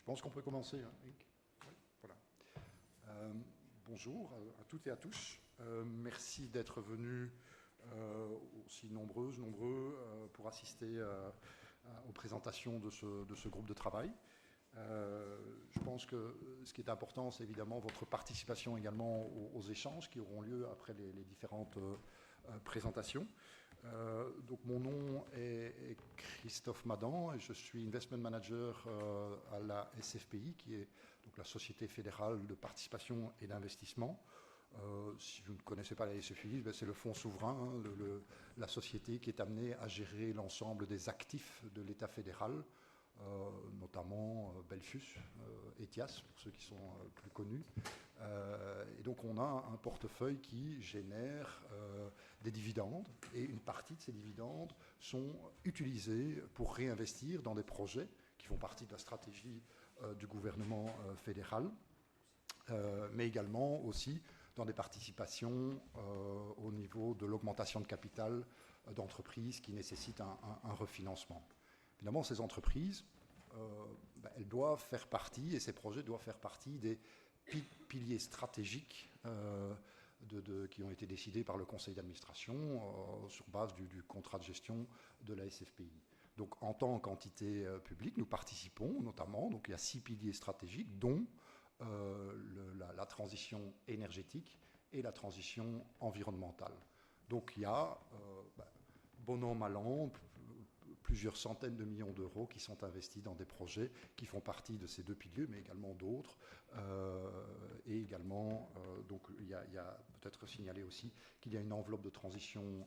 pense qu'on peut commencer. Hein, oui, voilà. Bonjour à toutes et à tous. Merci d'être venus aussi nombreux pour assister aux présentations de ce groupe de travail. Je pense que ce qui est important, c'est évidemment votre participation également aux échanges qui auront lieu après les différentes présentations. Donc mon nom est Christophe Madan et je suis Investment Manager à la SFPI, qui est donc la Société fédérale de participation et d'investissement. Si vous ne connaissez pas la SFPI, c'est le fonds souverain, la société qui est amenée à gérer l'ensemble des actifs de l'État fédéral, notamment Belfius, Ethias, pour ceux qui sont plus connus. Et donc on a un portefeuille qui génère des dividendes, et une partie de ces dividendes sont utilisés pour réinvestir dans des projets qui font partie de la stratégie du gouvernement fédéral, mais également aussi dans des participations au niveau de l'augmentation de capital d'entreprises qui nécessitent un refinancement. Évidemment, ces entreprises, elles doivent faire partie, et ces projets doivent faire partie des piliers stratégiques qui ont été décidés par le conseil d'administration sur base du contrat de gestion de la SFPI. Donc, en tant qu'entité publique, nous participons notamment, donc il y a 6 piliers stratégiques, dont la transition énergétique et la transition environnementale. Donc, il y a, bon an, mal an, plusieurs centaines de millions d'euros qui sont investis dans des projets qui font partie de ces 2 piliers, mais également d'autres. Et également, donc il y a peut-être signalé aussi qu'il y a une enveloppe de transition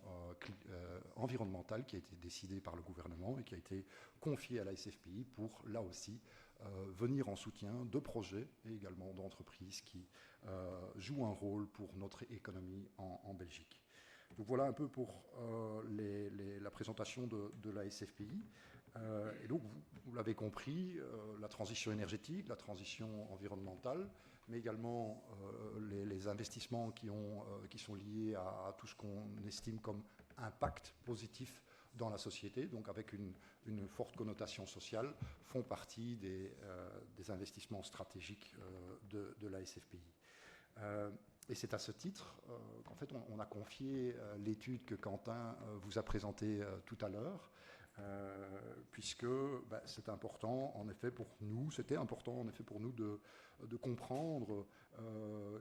environnementale qui a été décidée par le gouvernement et qui a été confiée à la SFPI pour, là aussi, venir en soutien de projets et également d'entreprises qui jouent un rôle pour notre économie en Belgique. Donc voilà un peu pour la présentation de la SFPI. Et donc, vous l'avez compris, la transition énergétique, la transition environnementale, mais également les investissements qui sont liés à tout ce qu'on estime comme impact positif dans la société, donc avec une forte connotation sociale, font partie des investissements stratégiques de la SFPI. Et c'est à ce titre qu'en fait on a confié l'étude que Quentin vous a présentée tout à l'heure, puisque c'est important en effet pour nous, de comprendre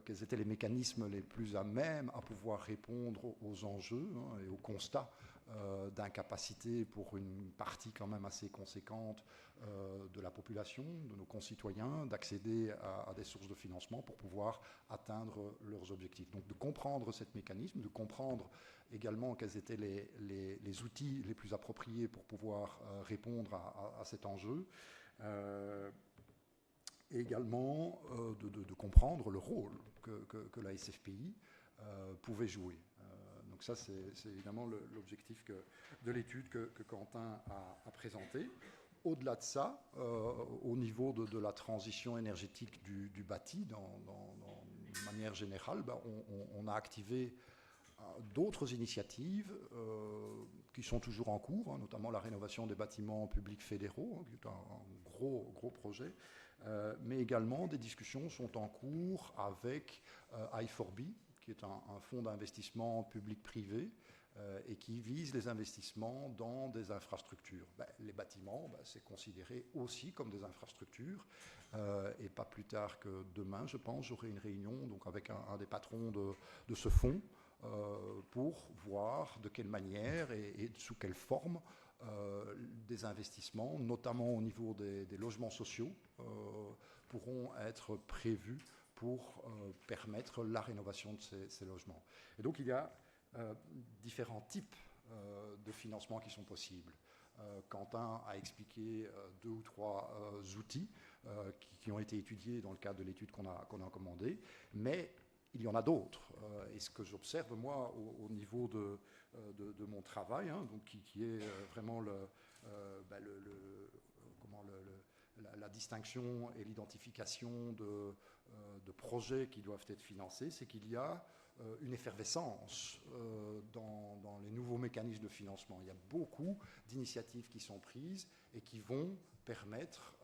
quels étaient les mécanismes les plus à même à pouvoir répondre aux enjeux et aux constats d'incapacité pour une partie quand même assez conséquente de la population, de nos concitoyens, d'accéder à des sources de financement pour pouvoir atteindre leurs objectifs. Donc de comprendre ce mécanisme, de comprendre également quels étaient les outils les plus appropriés pour pouvoir répondre à cet enjeu, et également de comprendre le rôle que la SFPI pouvait jouer. Donc ça, c'est évidemment l'objectif de l'étude que Quentin a présenté. Au-delà de ça, au niveau de la transition énergétique du bâti, de manière générale, on a activé d'autres initiatives qui sont toujours en cours, notamment la rénovation des bâtiments publics fédéraux, qui est un gros projet, mais également des discussions sont en cours avec I4B, qui est un fonds d'investissement public-privé et qui vise les investissements dans des infrastructures. Les bâtiments, c'est considéré aussi comme des infrastructures, et pas plus tard que demain, je pense, j'aurai une réunion donc, avec un des patrons de ce fonds pour voir de quelle manière et sous quelle forme des investissements, notamment au niveau des logements sociaux, pourront être prévus pour permettre la rénovation de ces logements. Et donc il y a différents types de financements qui sont possibles. Quentin a expliqué 2 ou 3 outils qui ont été étudiés dans le cadre de l'étude qu'on a commandée, mais il y en a d'autres. Et ce que j'observe, moi, au niveau de mon travail, donc qui est vraiment la distinction et l'identification de projets qui doivent être financés, c'est qu'il y a une effervescence dans les nouveaux mécanismes de financement. Il y a beaucoup d'initiatives qui sont prises et qui vont permettre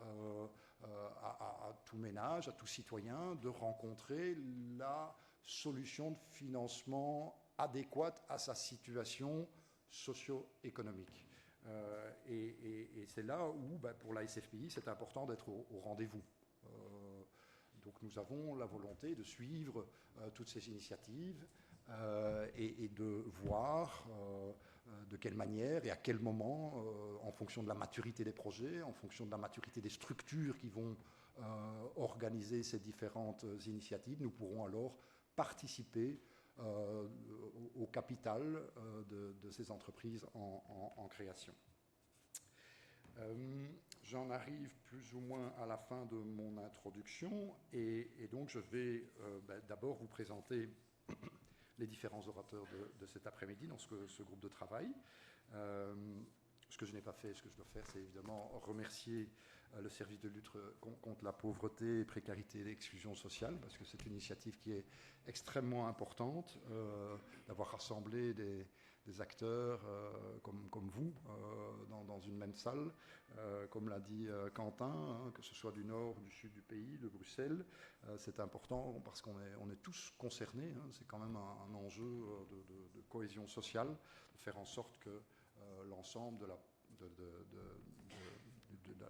à tout ménage, à tout citoyen de rencontrer la solution de financement adéquate à sa situation socio-économique. Et c'est là où, pour la SFPI, c'est important d'être au rendez-vous. Donc nous avons la volonté de suivre toutes ces initiatives et de voir de quelle manière et à quel moment, en fonction de la maturité des projets, en fonction de la maturité des structures qui vont organiser ces différentes initiatives, nous pourrons alors participer au capital de ces entreprises en création. J'en arrive plus ou moins à la fin de mon introduction et donc je vais d'abord vous présenter les différents orateurs de cet après-midi dans ce groupe de travail. Ce que je n'ai pas fait, ce que je dois faire, c'est évidemment remercier le service de lutte contre la pauvreté, précarité et l'exclusion sociale, parce que c'est une initiative qui est extrêmement importante, d'avoir rassemblé des acteurs comme vous dans une même salle, comme l'a dit Quentin, que ce soit du nord, du sud du pays, de Bruxelles. C'est important parce qu'on est tous concernés. C'est quand même un enjeu de cohésion sociale, de faire en sorte que l'ensemble de la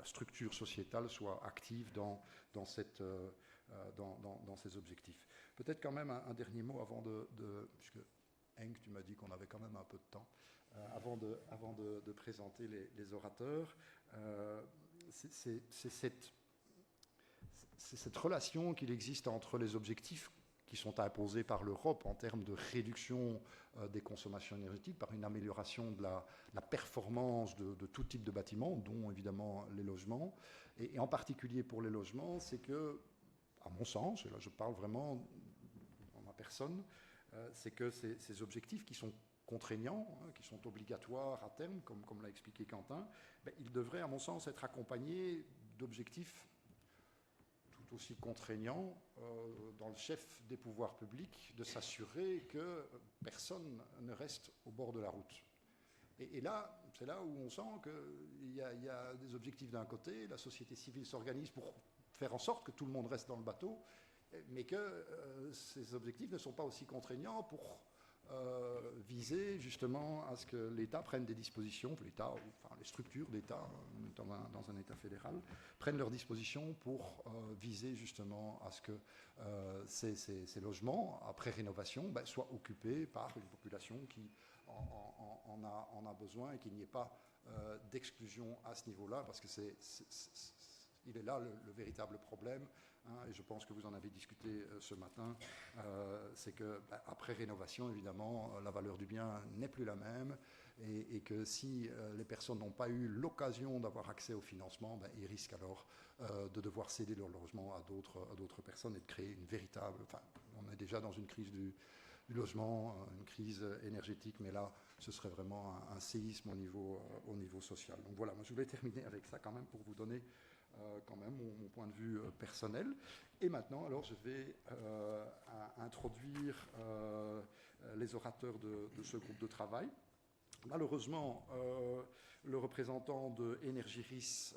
structure sociétale soit active dans ces objectifs. Peut-être quand même un dernier mot avant puisque Henk, tu m'as dit qu'on avait quand même un peu de temps, avant de présenter les orateurs. C'est cette relation qu'il existe entre les objectifs qui sont imposés par l'Europe en termes de réduction des consommations énergétiques par une amélioration de la performance de tout type de bâtiments, dont évidemment les logements. Et en particulier pour les logements, c'est que, à mon sens, et là je parle vraiment en ma personne, c'est que ces objectifs qui sont contraignants, qui sont obligatoires à terme, comme l'a expliqué Quentin, ils devraient, à mon sens, être accompagnés d'objectifs tout aussi contraignants dans le chef des pouvoirs publics de s'assurer que personne ne reste au bord de la route. Et là, c'est là où on sent qu'il y a des objectifs d'un côté, la société civile s'organise pour faire en sorte que tout le monde reste dans le bateau, mais que ces objectifs ne sont pas aussi contraignants pour viser justement à ce que l'État prenne des dispositions, l'État, enfin les structures d'État dans un État fédéral, prennent leurs dispositions pour viser justement à ce que ces logements, après rénovation, soient occupés par une population qui en a besoin et qu'il n'y ait pas d'exclusion à ce niveau-là, parce que il est là le véritable problème, et je pense que vous en avez discuté ce matin, c'est qu'après rénovation, évidemment, la valeur du bien n'est plus la même, et que si les personnes n'ont pas eu l'occasion d'avoir accès au financement, ils risquent alors de devoir céder leur logement à d'autres personnes et de créer une véritable... Enfin, on est déjà dans une crise du logement, une crise énergétique, mais là, ce serait vraiment un séisme au niveau social. Donc voilà, moi je voulais terminer avec ça quand même pour vous donner quand même mon point de vue personnel. Et maintenant, alors, je vais introduire les orateurs de ce groupe de travail. Malheureusement, le représentant de Energiris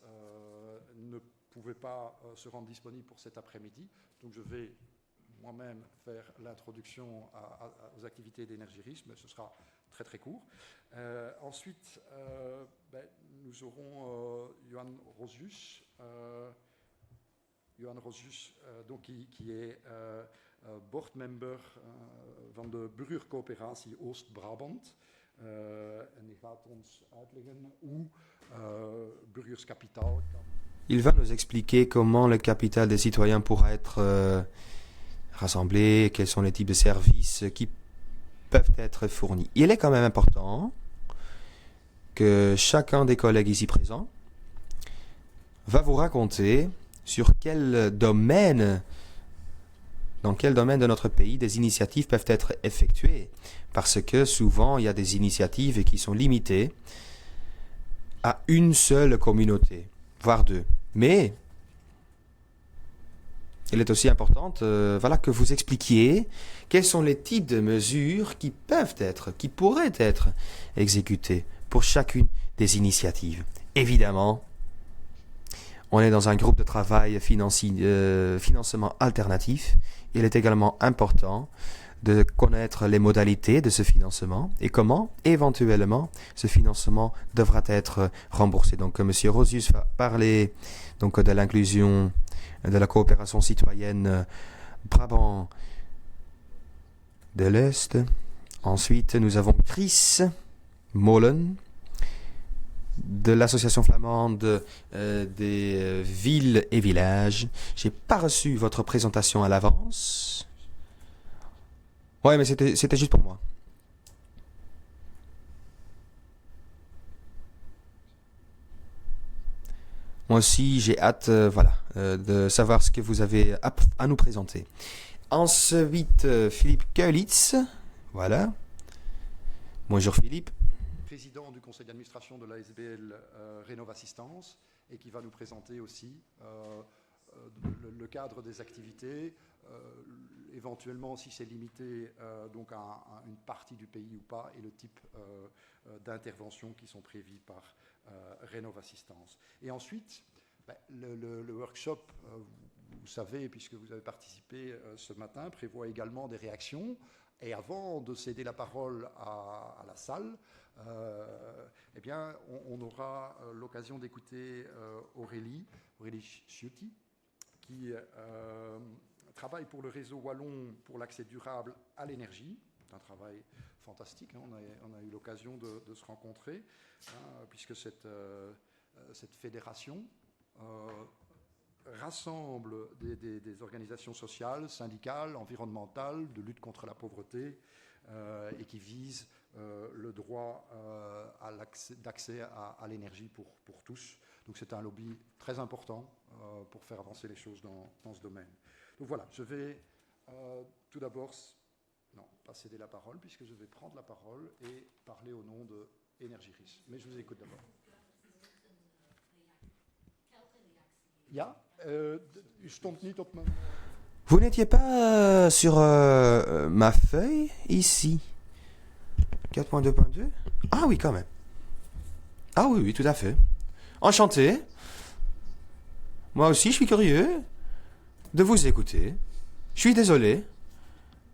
ne pouvait pas se rendre disponible pour cet après-midi, donc je vais moi-même faire l'introduction aux activités d'Energiris, mais ce sera très très court. Ensuite, nous aurons Johan Rosius, donc qui est board member van de Burgercoöperatie Oost-Brabant. En die gaat ons uitleggen hoe burgerskapitaal kan... Il va nous expliquer comment le capital des citoyens pourra être rassemblé, quels sont les types de services qui peuvent être fournis. Il est quand même important que chacun des collègues ici présents va vous raconter sur dans quel domaine de notre pays des initiatives peuvent être effectuées. Parce que souvent, il y a des initiatives qui sont limitées à une seule communauté, voire deux. Mais il est aussi important que vous expliquiez quels sont les types de mesures qui pourraient être exécutées pour chacune des initiatives. Évidemment, On est dans un groupe de travail financement alternatif. Il est également important de connaître les modalités de ce financement et comment éventuellement ce financement devra être remboursé. Donc M. Rosius va parler donc de l'inclusion de la coopération citoyenne Brabant de l'Est. Ensuite, nous avons Chris Molen de l'association flamande des villes et villages. J'ai pas reçu votre présentation à l'avance. Ouais, mais c'était juste pour moi. Moi aussi, j'ai hâte, de savoir ce que vous avez à nous présenter. Ensuite, Philippe Keulitz. Voilà. Bonjour Philippe. Président du conseil d'administration de l'ASBL Rénov Assistance et qui va nous présenter aussi le cadre des activités, éventuellement si c'est limité donc à une partie du pays ou pas, et le type d'interventions qui sont prévues par Rénov Assistance. Et ensuite, le workshop, vous savez, puisque vous avez participé ce matin, prévoit également des réactions. Et avant de céder la parole à la salle, eh bien, on aura l'occasion d'écouter Aurélie Ciuti, qui travaille pour le réseau wallon pour l'accès durable à l'énergie. C'est un travail fantastique, hein. On a eu l'occasion de se rencontrer, hein, puisque cette fédération rassemble des organisations sociales, syndicales, environnementales, de lutte contre la pauvreté, et qui vise le droit d'accès à l'énergie pour tous. Donc c'est un lobby très important pour faire avancer les choses dans ce domaine. Donc voilà, je vais tout d'abord, pas céder la parole, puisque je vais prendre la parole et parler au nom de Energiris. Mais je vous écoute d'abord. Ja, stond niet op mijn... Vous n'étiez pas sur ma feuille ici. 4.2.2. Ah oui, quand même. Ah oui, tout à fait. Enchanté. Moi aussi, je suis curieux de vous écouter. Je suis désolé.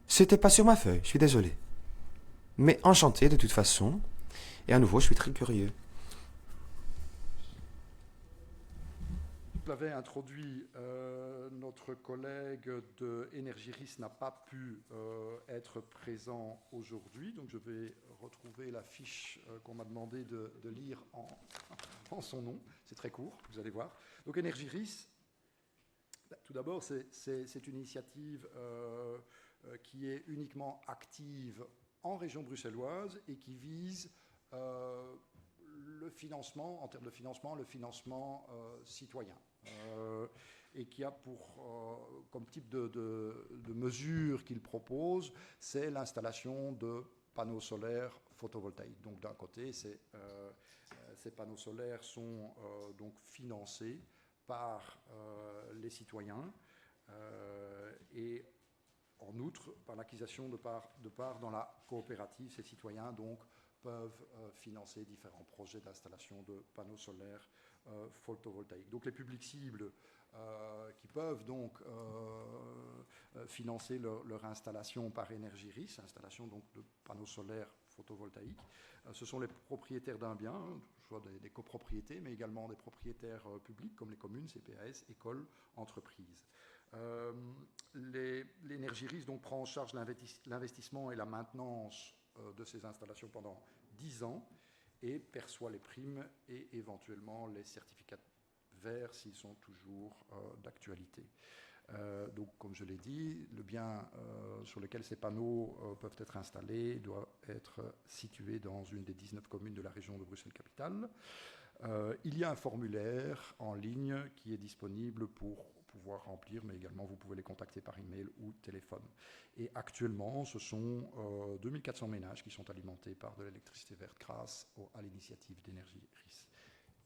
C'était pas sur ma feuille, je suis désolé. Mais enchanté de toute façon. Et à nouveau, je suis très curieux. Vous l'avez introduit, notre collègue de Energiris n'a pas pu être présent aujourd'hui, donc je vais retrouver la fiche qu'on m'a demandé de lire en son nom. C'est très court, vous allez voir. Donc Energiris, tout d'abord, c'est une initiative qui est uniquement active en région bruxelloise et qui vise le financement, en termes de financement, le financement citoyen. Et qui a comme type de mesure qu'il propose, c'est l'installation de panneaux solaires photovoltaïques. Donc d'un côté, ces panneaux solaires sont donc financés par les citoyens et en outre par l'acquisition de parts dans la coopérative. Ces citoyens donc peuvent financer différents projets d'installation de panneaux solaires photovoltaïques. Donc les publics cibles qui peuvent donc financer leur installation par Energiris, installation donc de panneaux solaires photovoltaïques, ce sont les propriétaires d'un bien, soit des copropriétés, mais également des propriétaires publics comme les communes, CPAS, écoles, entreprises. L'Energiris donc prend en charge l'investissement et la maintenance de ces installations pendant 10 ans et perçoit les primes et éventuellement les certificats verts s'ils sont toujours d'actualité. Donc, comme je l'ai dit, le bien sur lequel ces panneaux peuvent être installés doit être situé dans une des 19 communes de la région de Bruxelles-Capitale. Il y a un formulaire en ligne qui est disponible pour pouvoir remplir, mais également vous pouvez les contacter par email ou téléphone. Et actuellement, ce sont 2400 ménages qui sont alimentés par de l'électricité verte grâce à l'initiative d'Energiris.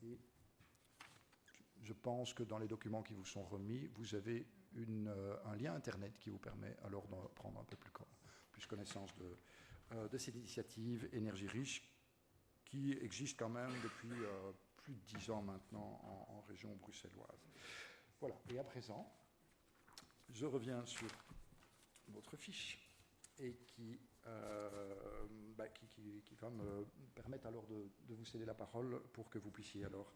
Et je pense que dans les documents qui vous sont remis, vous avez un lien Internet qui vous permet alors d'en prendre un peu plus connaissance de cette initiative Energiris qui existe quand même depuis plus de 10 ans maintenant en région bruxelloise. Voilà, et à présent, je reviens sur votre fiche et qui va me permettre alors de vous céder la parole pour que vous puissiez alors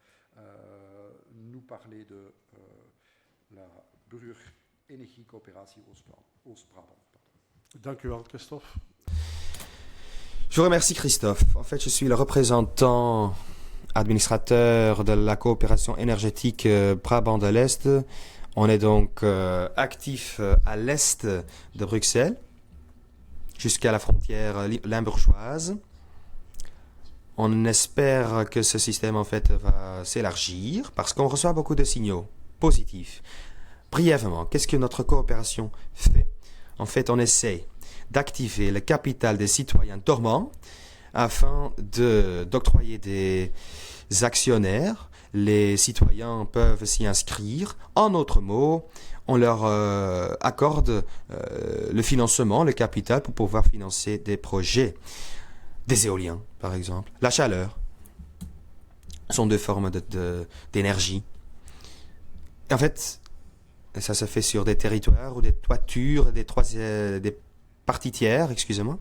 nous parler de la Bureau Energiecoöperatie Oost-Brabant. Dank u wel, Christophe. Je vous remercie, Christophe. En fait, je suis le représentant administrateur de la coopération énergétique Brabant de l'Est. On est donc actif à l'est de Bruxelles, jusqu'à la frontière limbourgeoise. On espère que ce système en fait va s'élargir parce qu'on reçoit beaucoup de signaux positifs. Brièvement, qu'est-ce que notre coopération fait? En fait, on essaie d'activer le capital des citoyens dormants afin d'octroyer des actionnaires. Les citoyens peuvent s'y inscrire. En d'autres mots, on leur accorde le financement, le capital pour pouvoir financer des projets. Des éoliens, par exemple. La chaleur sont deux formes d'énergie. En fait, ça se fait sur des territoires ou des toitures, des parties tiers, excusez-moi.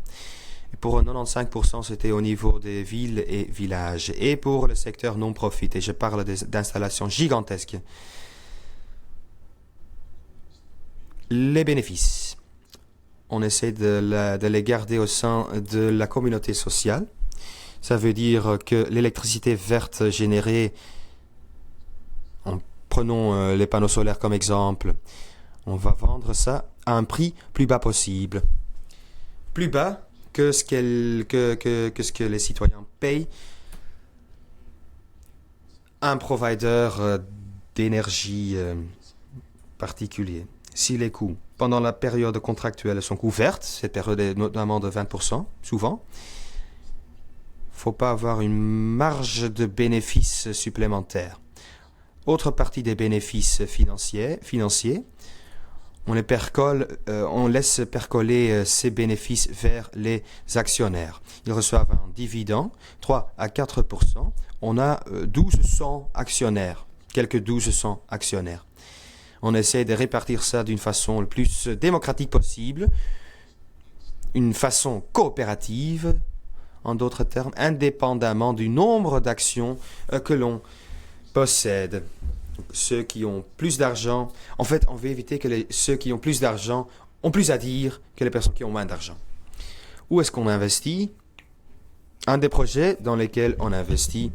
Et pour 95%, c'était au niveau des villes et villages. Et pour le secteur non-profit, et je parle d'installations gigantesques. Les bénéfices. On essaie de les garder au sein de la communauté sociale. Ça veut dire que l'électricité verte générée, prenons les panneaux solaires comme exemple, on va vendre ça à un prix plus bas possible. Plus bas que ce que les citoyens payent à un provider d'énergie particulier. Si les coûts pendant la période contractuelle sont couvertes, cette période est notamment de 20%, souvent, il ne faut pas avoir une marge de bénéfices supplémentaire. Autre partie des bénéfices financiers, on laisse percoler ces bénéfices vers les actionnaires. Ils reçoivent un dividende, 3 à 4%. On a 1200 actionnaires, quelques 1200 actionnaires. On essaie de répartir ça d'une façon le plus démocratique possible, une façon coopérative, en d'autres termes, indépendamment du nombre d'actions que l'on possède. Ceux qui ont plus d'argent, en fait, on veut éviter que ceux qui ont plus d'argent ont plus à dire que les personnes qui ont moins d'argent. Où est-ce qu'on investit? Un des projets dans lesquels on investit,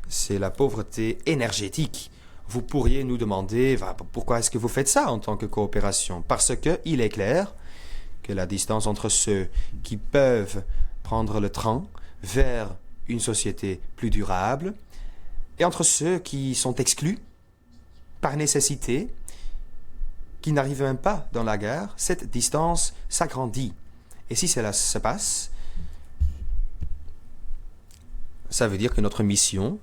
c'est la pauvreté énergétique. Vous pourriez nous demander, pourquoi est-ce que vous faites ça en tant que coopération? Parce qu'il est clair que la distance entre ceux qui peuvent prendre le train vers une société plus durable et entre ceux qui sont exclus par nécessité, qui n'arrivent même pas dans la gare, cette distance s'agrandit. Et si cela se passe, ça veut dire que notre mission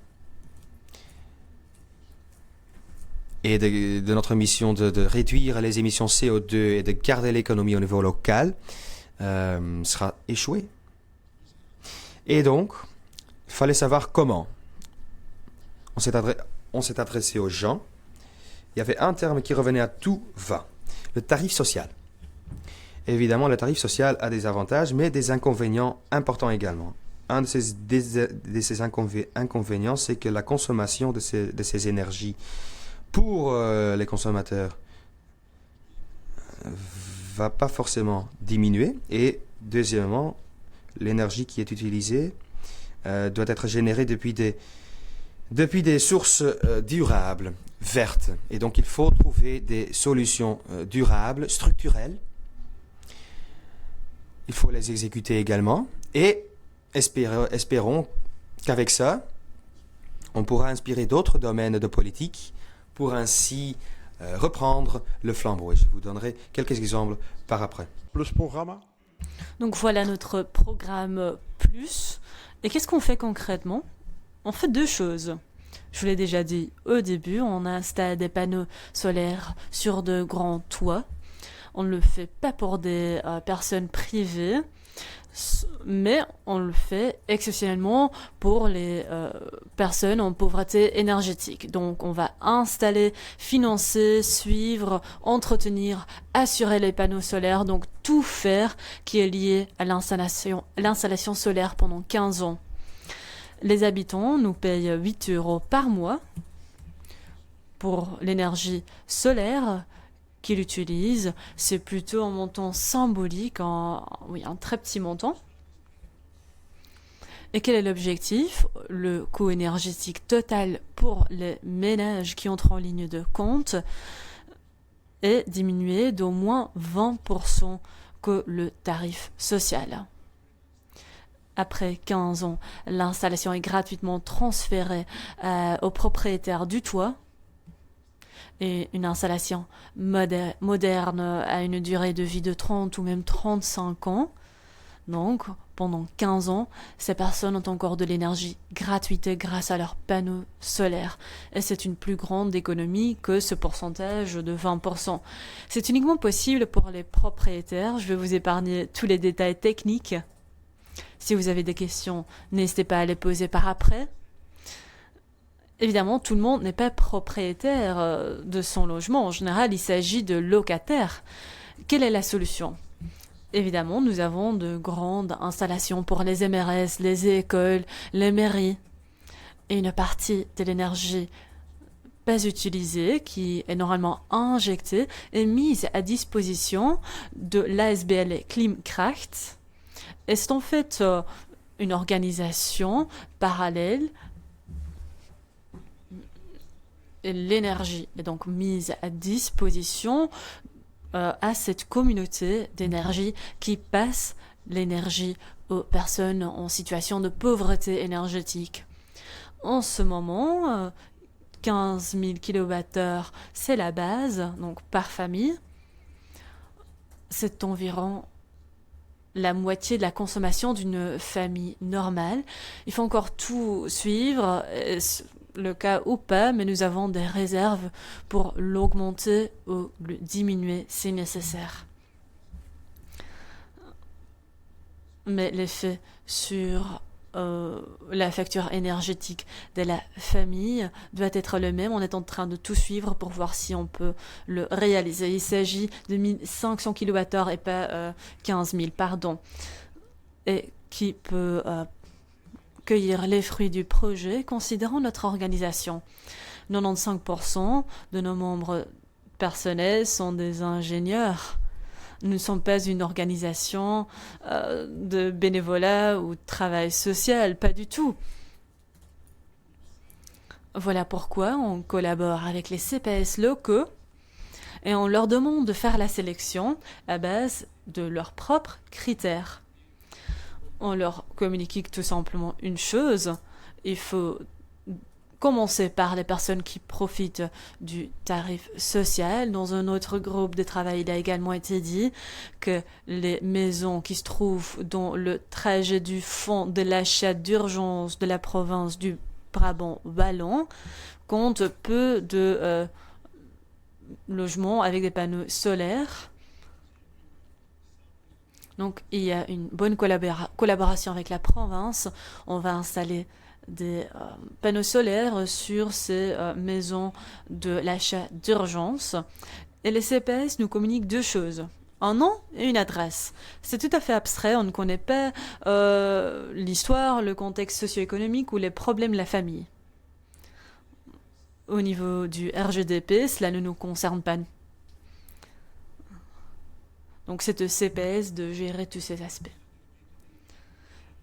et de notre mission de réduire les émissions CO2 et de garder l'économie au niveau local sera échouée. Et donc, il fallait savoir comment. On s'est adressé aux gens. Il y avait un terme qui revenait à tout va, le tarif social. Évidemment, le tarif social a des avantages, mais des inconvénients importants également. Un de ces inconvénients, c'est que la consommation de ces énergies pour les consommateurs va pas forcément diminuer. Et deuxièmement, l'énergie qui est utilisée doit être générée depuis des sources durables, vertes. Et donc, il faut trouver des solutions durables, structurelles. Il faut les exécuter également. Et espérons qu'avec ça, on pourra inspirer d'autres domaines de politique pour ainsi reprendre le flambeau. Et je vous donnerai quelques exemples par après. Plus programme. Donc voilà notre programme Plus. Et qu'est-ce qu'on fait concrètement? On fait deux choses. Je vous l'ai déjà dit au début, on installe des panneaux solaires sur de grands toits. On ne le fait pas pour des personnes privées, mais on le fait exceptionnellement pour les personnes en pauvreté énergétique. Donc on va installer, financer, suivre, entretenir, assurer les panneaux solaires, donc tout faire qui est lié à l'installation solaire pendant 15 ans. Les habitants nous payent 8 € par mois pour l'énergie solaire qu'il utilise. C'est plutôt un montant symbolique, un très petit montant. Et quel est l'objectif? Le coût énergétique total pour les ménages qui entrent en ligne de compte est diminué d'au moins 20% que le tarif social. Après 15 ans, l'installation est gratuitement transférée au propriétaire du toit. Et une installation moderne a une durée de vie de 30 ou même 35 ans. Donc, pendant 15 ans, ces personnes ont encore de l'énergie gratuite grâce à leurs panneaux solaires. Et c'est une plus grande économie que ce pourcentage de 20%. C'est uniquement possible pour les propriétaires. Je vais vous épargner tous les détails techniques. Si vous avez des questions, n'hésitez pas à les poser par après. Évidemment, tout le monde n'est pas propriétaire de son logement. En général, il s'agit de locataires. Quelle est la solution? Évidemment, nous avons de grandes installations pour les MRS, les écoles, les mairies. Et une partie de l'énergie pas utilisée, qui est normalement injectée, est mise à disposition de l'ASBL Klimkraft. Et c'est en fait une organisation parallèle. Et l'énergie est donc mise à disposition à cette communauté d'énergie qui passe l'énergie aux personnes en situation de pauvreté énergétique. En ce moment, 15 000 kWh, c'est la base, donc par famille. C'est environ la moitié de la consommation d'une famille normale. Il faut encore tout suivre, le cas ou pas, mais nous avons des réserves pour l'augmenter ou le diminuer si nécessaire. Mais l'effet sur la facture énergétique de la famille doit être le même. On est en train de tout suivre pour voir si on peut le réaliser. Il s'agit de 1500 kWh et pas 15 000, pardon. Et qui peut cueillir les fruits du projet, considérant notre organisation. 95% de nos membres personnels sont des ingénieurs. Nous ne sommes pas une organisation de bénévolat ou de travail social, pas du tout. Voilà pourquoi on collabore avec les CPS locaux et on leur demande de faire la sélection à base de leurs propres critères. On leur communique tout simplement une chose, il faut commencer par les personnes qui profitent du tarif social. Dans un autre groupe de travail, il a également été dit que les maisons qui se trouvent dans le trajet du fonds de l'achat d'urgence de la province du Brabant-Wallon comptent peu de logements avec des panneaux solaires. Donc, il y a une bonne collaboration avec la province. On va installer des panneaux solaires sur ces maisons de l'achat d'urgence. Et les CPS nous communiquent deux choses. Un nom et une adresse. C'est tout à fait abstrait, on ne connaît pas l'histoire, le contexte socio-économique ou les problèmes de la famille. Au niveau du RGDP, cela ne nous concerne pas. Donc c'est au CPS de gérer tous ces aspects.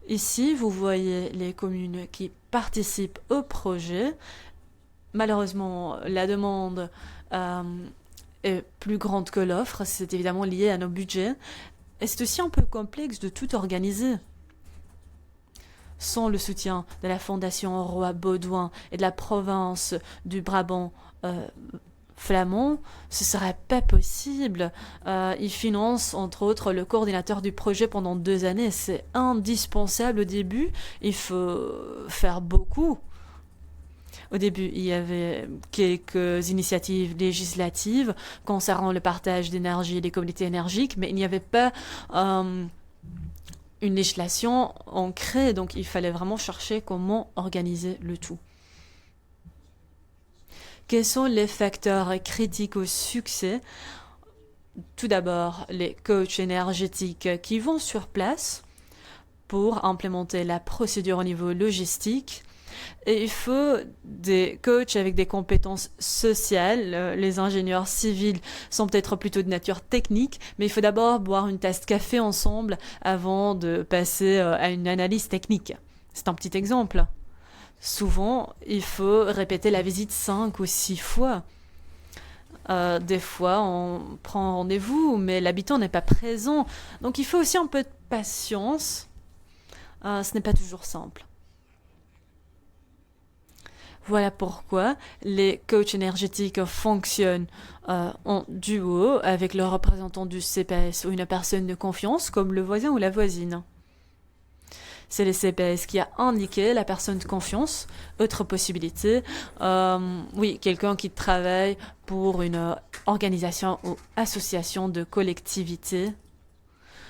Ici, vous voyez les communes qui participent au projet. Malheureusement, la demande est plus grande que l'offre. C'est évidemment lié à nos budgets. Et c'est aussi un peu complexe de tout organiser. Sans le soutien de la Fondation Roi Baudouin et de la province du Brabant flamand, ce serait pas possible. Ils financent entre autres le coordinateur du projet pendant 2 années. C'est indispensable au début. Il faut faire beaucoup. Au début, il y avait quelques initiatives législatives concernant le partage d'énergie et des communautés énergiques, mais il n'y avait pas une législation ancrée, donc il fallait vraiment chercher comment organiser le tout. Quels sont les facteurs critiques au succès? Tout d'abord, les coachs énergétiques qui vont sur place pour implémenter la procédure au niveau logistique. Et il faut des coachs avec des compétences sociales. Les ingénieurs civils sont peut-être plutôt de nature technique, mais il faut d'abord boire une tasse de café ensemble avant de passer à une analyse technique. C'est un petit exemple. Souvent, il faut répéter la visite 5 ou 6 fois. Des fois, on prend rendez-vous, mais l'habitant n'est pas présent. Donc, il faut aussi un peu de patience. Ce n'est pas toujours simple. Voilà pourquoi les coachs énergétiques fonctionnent en duo avec le représentant du CPS ou une personne de confiance, comme le voisin ou la voisine. C'est le CPS qui a indiqué la personne de confiance. Autre possibilité, oui, quelqu'un qui travaille pour une organisation ou association de collectivités.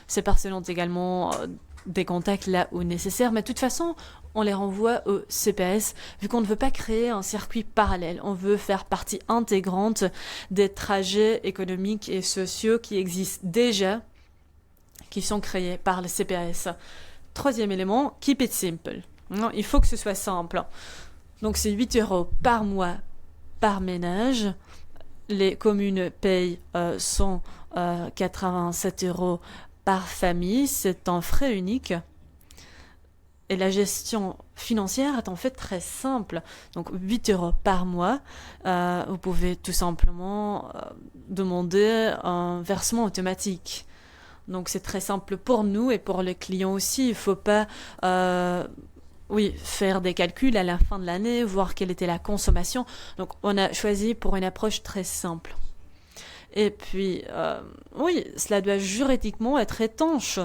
Ces personnes ont également des contacts là où nécessaire, mais de toute façon, on les renvoie au CPS, vu qu'on ne veut pas créer un circuit parallèle. On veut faire partie intégrante des trajets économiques et sociaux qui existent déjà, qui sont créés par le CPS. Troisième élément, keep it simple. Non, il faut que ce soit simple. Donc c'est 8 € par mois par ménage. Les communes payent 187 € par famille. C'est un frais unique. Et la gestion financière est en fait très simple. Donc 8 € par mois. Vous pouvez tout simplement demander un versement automatique. Donc c'est très simple pour nous et pour les clients aussi. Il ne faut pas faire des calculs à la fin de l'année, voir quelle était la consommation. Donc on a choisi pour une approche très simple. Et puis, cela doit juridiquement être étanche.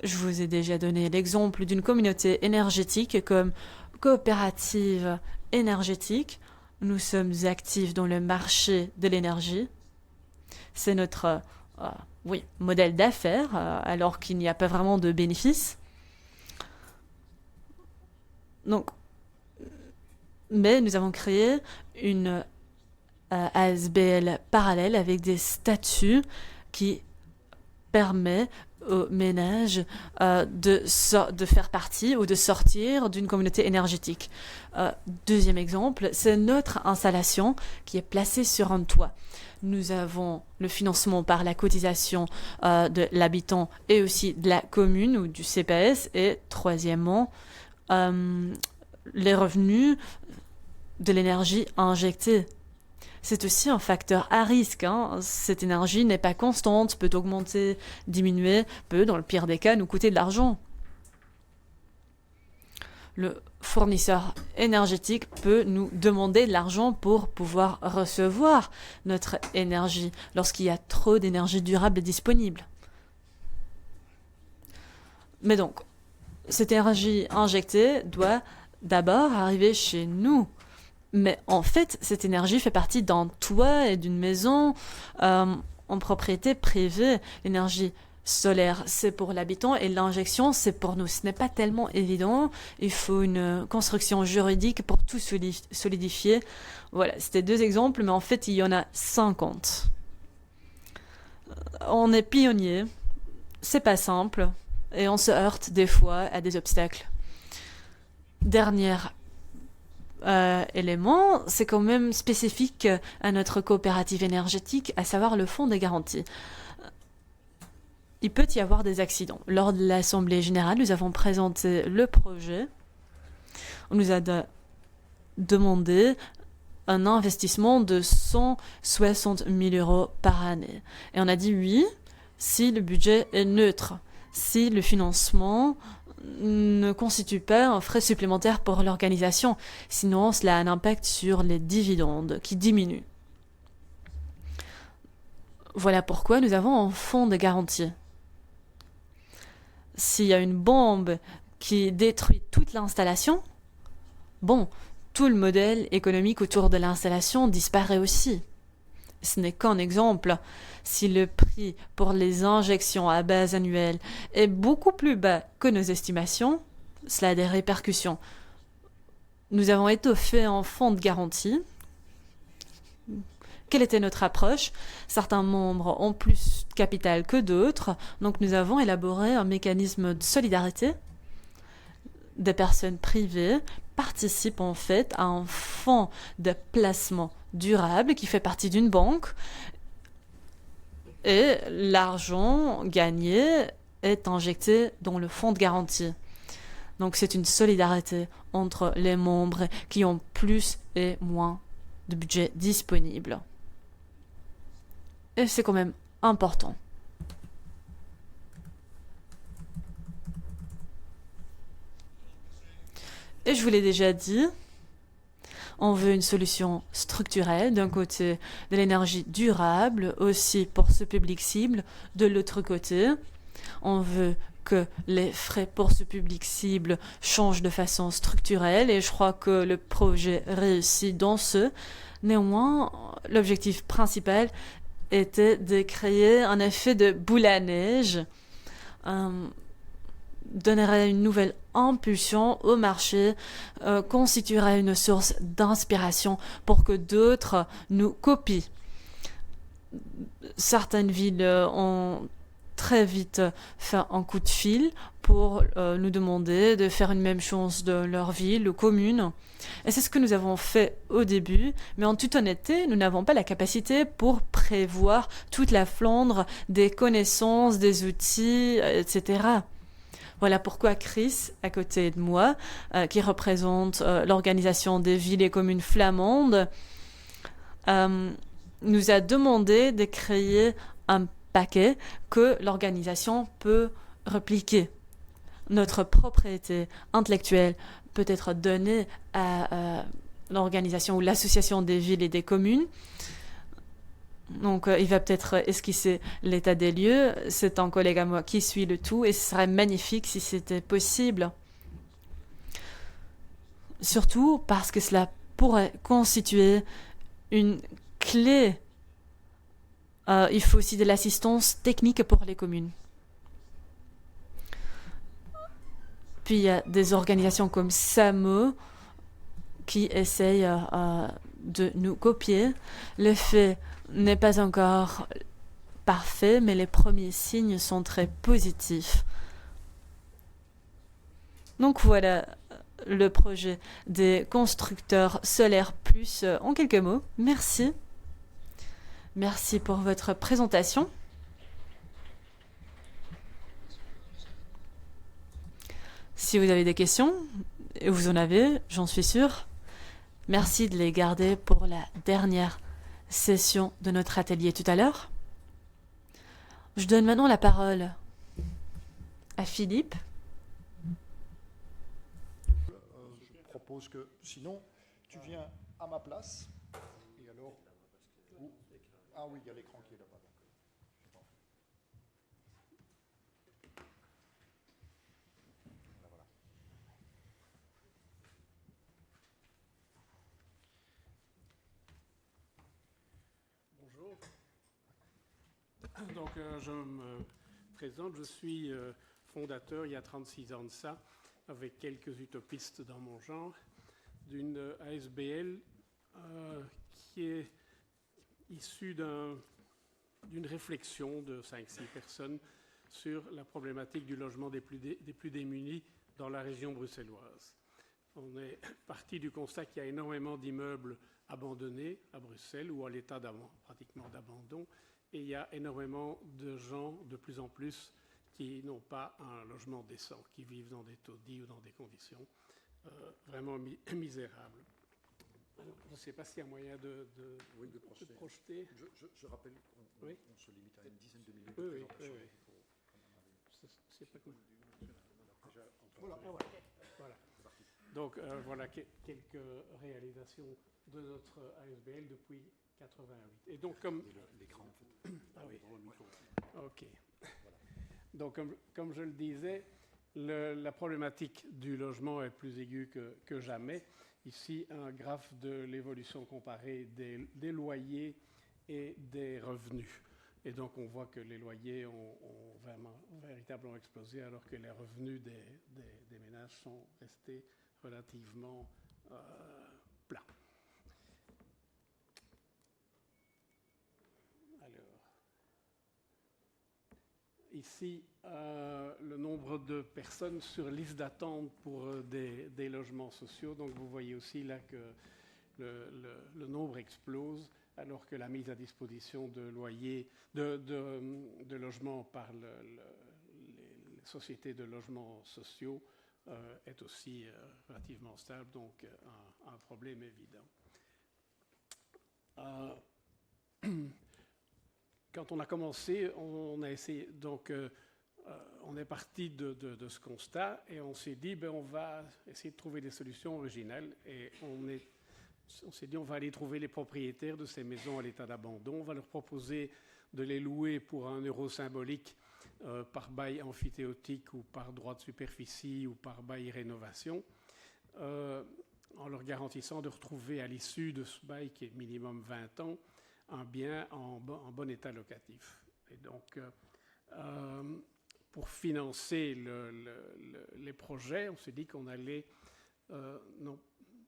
Je vous ai déjà donné l'exemple d'une communauté énergétique comme coopérative énergétique. Nous sommes actifs dans le marché de l'énergie. C'est notre modèle d'affaires, alors qu'il n'y a pas vraiment de bénéfices. Donc, mais nous avons créé une ASBL parallèle avec des statuts qui permet aux ménages de faire partie ou de sortir d'une communauté énergétique. Deuxième exemple, c'est notre installation qui est placée sur un toit. Nous avons le financement par la cotisation de l'habitant et aussi de la commune ou du CPS. Et troisièmement, les revenus de l'énergie injectée. C'est aussi un facteur à risque. Cette énergie n'est pas constante, peut augmenter, diminuer, peut, dans le pire des cas, nous coûter de l'argent. Le fournisseur énergétique peut nous demander de l'argent pour pouvoir recevoir notre énergie lorsqu'il y a trop d'énergie durable disponible. Mais donc, cette énergie injectée doit d'abord arriver chez nous. Mais en fait, cette énergie fait partie d'un toit et d'une maison en propriété privée. L'énergie solaire, c'est pour l'habitant et l'injection, c'est pour nous. Ce n'est pas tellement évident. Il faut une construction juridique pour tout solidifier. Voilà, c'était 2 exemples, mais en fait, il y en a 50. On est pionnier. C'est pas simple. Et on se heurte des fois à des obstacles. Dernier élément, c'est quand même spécifique à notre coopérative énergétique, à savoir le fonds de garantie. Il peut y avoir des accidents. Lors de l'Assemblée générale, nous avons présenté le projet. On nous a demandé un investissement de 160 000 € par année. Et on a dit oui, si le budget est neutre, si le financement ne constitue pas un frais supplémentaire pour l'organisation. Sinon, cela a un impact sur les dividendes qui diminuent. Voilà pourquoi nous avons un fonds de garantie. S'il y a une bombe qui détruit toute l'installation, tout le modèle économique autour de l'installation disparaît aussi. Ce n'est qu'un exemple. Si le prix pour les injections à base annuelle est beaucoup plus bas que nos estimations, cela a des répercussions. Nous avons étoffé un fonds de garantie. Quelle était notre approche? Certains membres ont plus de capital que d'autres, donc nous avons élaboré un mécanisme de solidarité. Des personnes privées participent en fait à un fonds de placement durable qui fait partie d'une banque et l'argent gagné est injecté dans le fonds de garantie. Donc c'est une solidarité entre les membres qui ont plus et moins de budget disponible. Et c'est quand même important. Et je vous l'ai déjà dit, on veut une solution structurelle, d'un côté de l'énergie durable, aussi pour ce public cible, de l'autre côté, on veut que les frais pour ce public cible changent de façon structurelle et je crois que le projet réussit dans ce. Néanmoins, l'objectif principal était de créer un effet de boule à neige, donnerait une nouvelle impulsion au marché, constituerait une source d'inspiration pour que d'autres nous copient. Certaines villes ont très vite fait un coup de fil pour nous demander de faire une même chose de leur ville ou commune. Et c'est ce que nous avons fait au début, mais en toute honnêteté, nous n'avons pas la capacité pour prévoir toute la Flandre des connaissances, des outils, etc. Voilà pourquoi Chris, à côté de moi, qui représente l'organisation des villes et communes flamandes, nous a demandé de créer un paquet que l'organisation peut repliquer. Notre propriété intellectuelle peut être donnée à l'organisation ou l'association des villes et des communes. Donc, il va peut-être esquisser l'état des lieux. C'est un collègue à moi qui suit le tout et ce serait magnifique si c'était possible. Surtout parce que cela pourrait constituer une clé. Il faut aussi de l'assistance technique pour les communes. Puis il y a des organisations comme SAMO qui essayent de nous copier. L'effet n'est pas encore parfait, mais les premiers signes sont très positifs. Donc voilà le projet des constructeurs solaires plus en quelques mots. Merci. Merci pour votre présentation. Si vous avez des questions, et vous en avez, j'en suis sûre, merci de les garder pour la dernière session de notre atelier tout à l'heure. Je donne maintenant la parole à Philippe. Je propose que, sinon, tu viens à ma place. Et alors, ah oui, il y a l'écran qui est là-bas. Voilà. Bonjour. Donc, je me présente. Je suis fondateur, il y a 36 ans de ça, avec quelques utopistes dans mon genre, d'une ASBL qui est issue d'une réflexion de 5-6 personnes sur la problématique du logement des plus démunis dans la région bruxelloise. On est parti du constat qu'il y a énormément d'immeubles abandonnés à Bruxelles ou à l'état pratiquement d'abandon, et il y a énormément de gens de plus en plus qui n'ont pas un logement décent, qui vivent dans des taudis ou dans des conditions vraiment misérables. Alors, je ne sais pas s'il y a moyen de projeter. Je rappelle qu'on oui. se limite à une dizaine de minutes. Oui. C'est pas comme... Voilà. Donc, voilà quelques réalisations de notre ASBL depuis 88. Et donc, comme... L'écran, en fait. Ah oui. OK. Donc, comme je le disais, la problématique du logement est plus aiguë que jamais. Ici, un graphe de l'évolution comparée des loyers et des revenus. Et donc, on voit que les loyers ont véritablement explosé, alors que les revenus des ménages sont restés relativement plats. Alors, ici, le nombre de personnes sur liste d'attente pour des logements sociaux. Donc, vous voyez aussi là que le nombre explose, alors que la mise à disposition de loyers, de logements par les sociétés de logements sociaux est aussi relativement stable, donc un problème évident. Quand on a commencé, on a essayé, donc on est parti de ce constat et on s'est dit, on va essayer de trouver des solutions originales, et on s'est dit on va aller trouver les propriétaires de ces maisons à l'état d'abandon, on va leur proposer de les louer pour €1 symbolique par bail amphithéotique ou par droit de superficie ou par bail rénovation, en leur garantissant de retrouver à l'issue de ce bail, qui est minimum 20 ans, un bien en bon état locatif. Et donc, pour financer les projets, on s'est dit qu'on allait non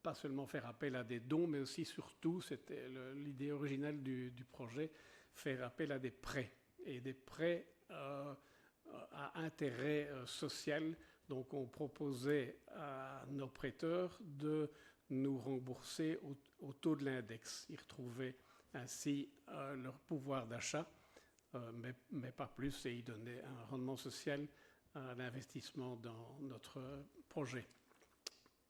pas seulement faire appel à des dons, mais aussi, surtout, c'était l'idée originale du projet, faire appel à des prêts, et des prêts à intérêt social. Donc, on proposait à nos prêteurs de nous rembourser au taux de l'index. Ils retrouvaient ainsi leur pouvoir d'achat, mais pas plus, et ils donnaient un rendement social à l'investissement dans notre projet.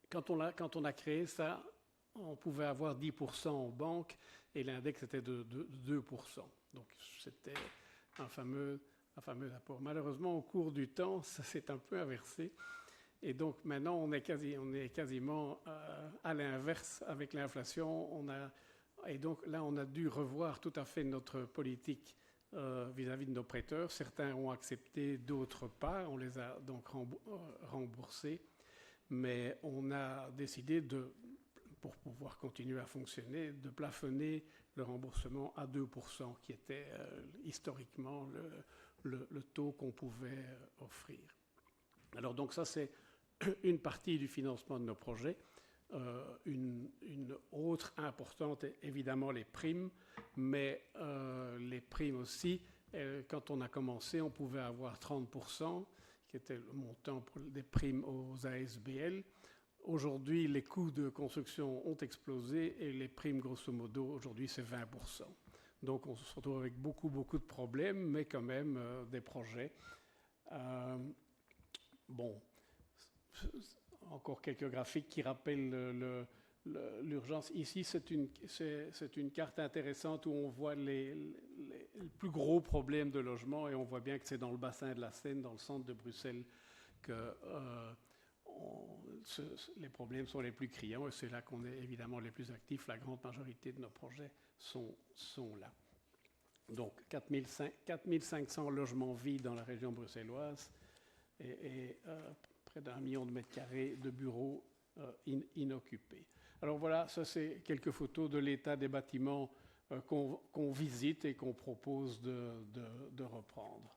Quand on a créé ça, on pouvait avoir 10% en banque et l'index était de 2%. Donc c'était un fameux apport. Malheureusement, au cours du temps, ça s'est un peu inversé. Et donc maintenant, on est quasiment à l'inverse avec l'inflation. Et donc là, on a dû revoir tout à fait notre politique vis-à-vis de nos prêteurs. Certains ont accepté, d'autres pas. On les a donc remboursés. Mais on a décidé, pour pouvoir continuer à fonctionner, de plafonner le remboursement à 2%, qui était historiquement le taux qu'on pouvait offrir. Alors donc ça, c'est une partie du financement de nos projets. Une autre importante est évidemment les primes, mais les primes aussi, quand on a commencé, on pouvait avoir 30%, qui était le montant pour des primes aux ASBL. Aujourd'hui, les coûts de construction ont explosé et les primes, grosso modo, aujourd'hui, c'est 20%. Donc, on se retrouve avec beaucoup de problèmes, mais quand même des projets. Bon, encore quelques graphiques qui rappellent l'urgence. Ici, c'est une carte intéressante où on voit les plus gros problèmes de logement, et on voit bien que c'est dans le bassin de la Seine, dans le centre de Bruxelles, que les problèmes sont les plus criants, et c'est là qu'on est évidemment les plus actifs. La grande majorité de nos projets sont là. Donc 4500 logements vides dans la région bruxelloise et près d'1 million de mètres carrés de bureaux inoccupés. Alors voilà, ça c'est quelques photos de l'état des bâtiments qu'on visite et qu'on propose de reprendre.